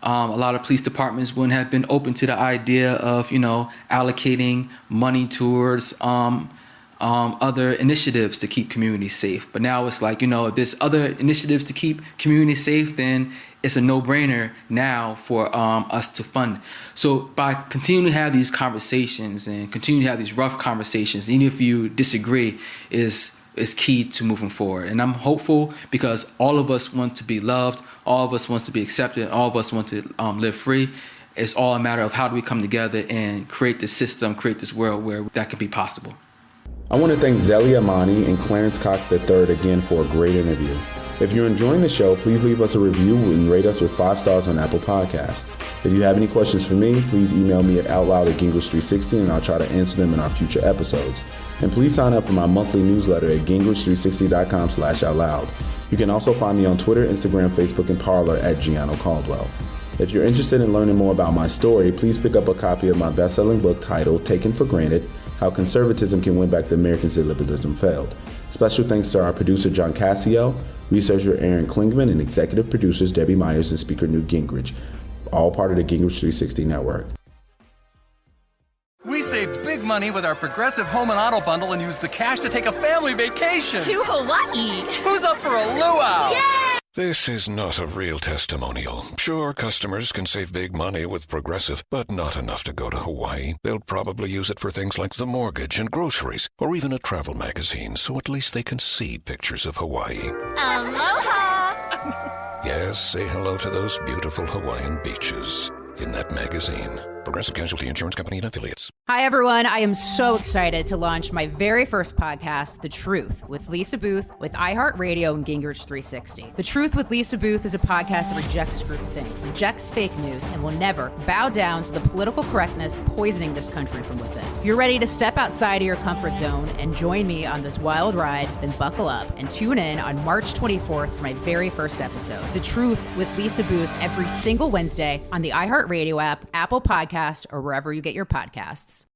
a lot of police departments wouldn't have been open to the idea of, allocating money towards other initiatives to keep communities safe. But now it's like, if there's other initiatives to keep communities safe, then it's a no-brainer now for us to fund. So by continuing to have these conversations and continue to have these rough conversations, even if you disagree, is key to moving forward. And I'm hopeful because all of us want to be loved, all of us want to be accepted, all of us want to live free. It's all a matter of how do we come together and create this system, create this world where that can be possible. I want to thank Zellie, Imani, and Clarence Cox III again for a great interview. If you're enjoying the show, please leave us a review and rate us with 5 stars on Apple Podcasts. If you have any questions for me, please email me at outloud@gingrich360 and I'll try to answer them in our future episodes. And please sign up for my monthly newsletter at gingrich360.com/outloud. You can also find me on Twitter, Instagram, Facebook, and Parler at Gianno Caldwell. If you're interested in learning more about my story, please pick up a copy of my best-selling book titled Taken for Granted: How Conservatism Can Win Back the Americans That Liberalism Failed. Special thanks to our producer, John Cassio, researcher Aaron Klingman, and executive producers Debbie Myers and Speaker Newt Gingrich, all part of the Gingrich 360 Network. We saved big money with our Progressive Home and Auto Bundle and used the cash to take a family vacation. To Hawaii. Who's up for a luau? Yay! This is not a real testimonial. Sure, customers can save big money with Progressive, but not enough to go to Hawaii. They'll probably use it for things like the mortgage and groceries, or even a travel magazine, so at least they can see pictures of Hawaii. Aloha! Yes, say hello to those beautiful Hawaiian beaches in that magazine. Progressive Casualty Insurance Company and Affiliates. Hi, everyone. I am so excited to launch my very first podcast, The Truth, with Lisa Booth, with iHeartRadio and Gingrich 360. The Truth with Lisa Booth is a podcast that rejects groupthink, rejects fake news, and will never bow down to the political correctness poisoning this country from within. If you're ready to step outside of your comfort zone and join me on this wild ride, then buckle up and tune in on March 24th for my very first episode. The Truth with Lisa Booth every single Wednesday on the iHeartRadio app, Apple Podcasts, or wherever you get your podcasts.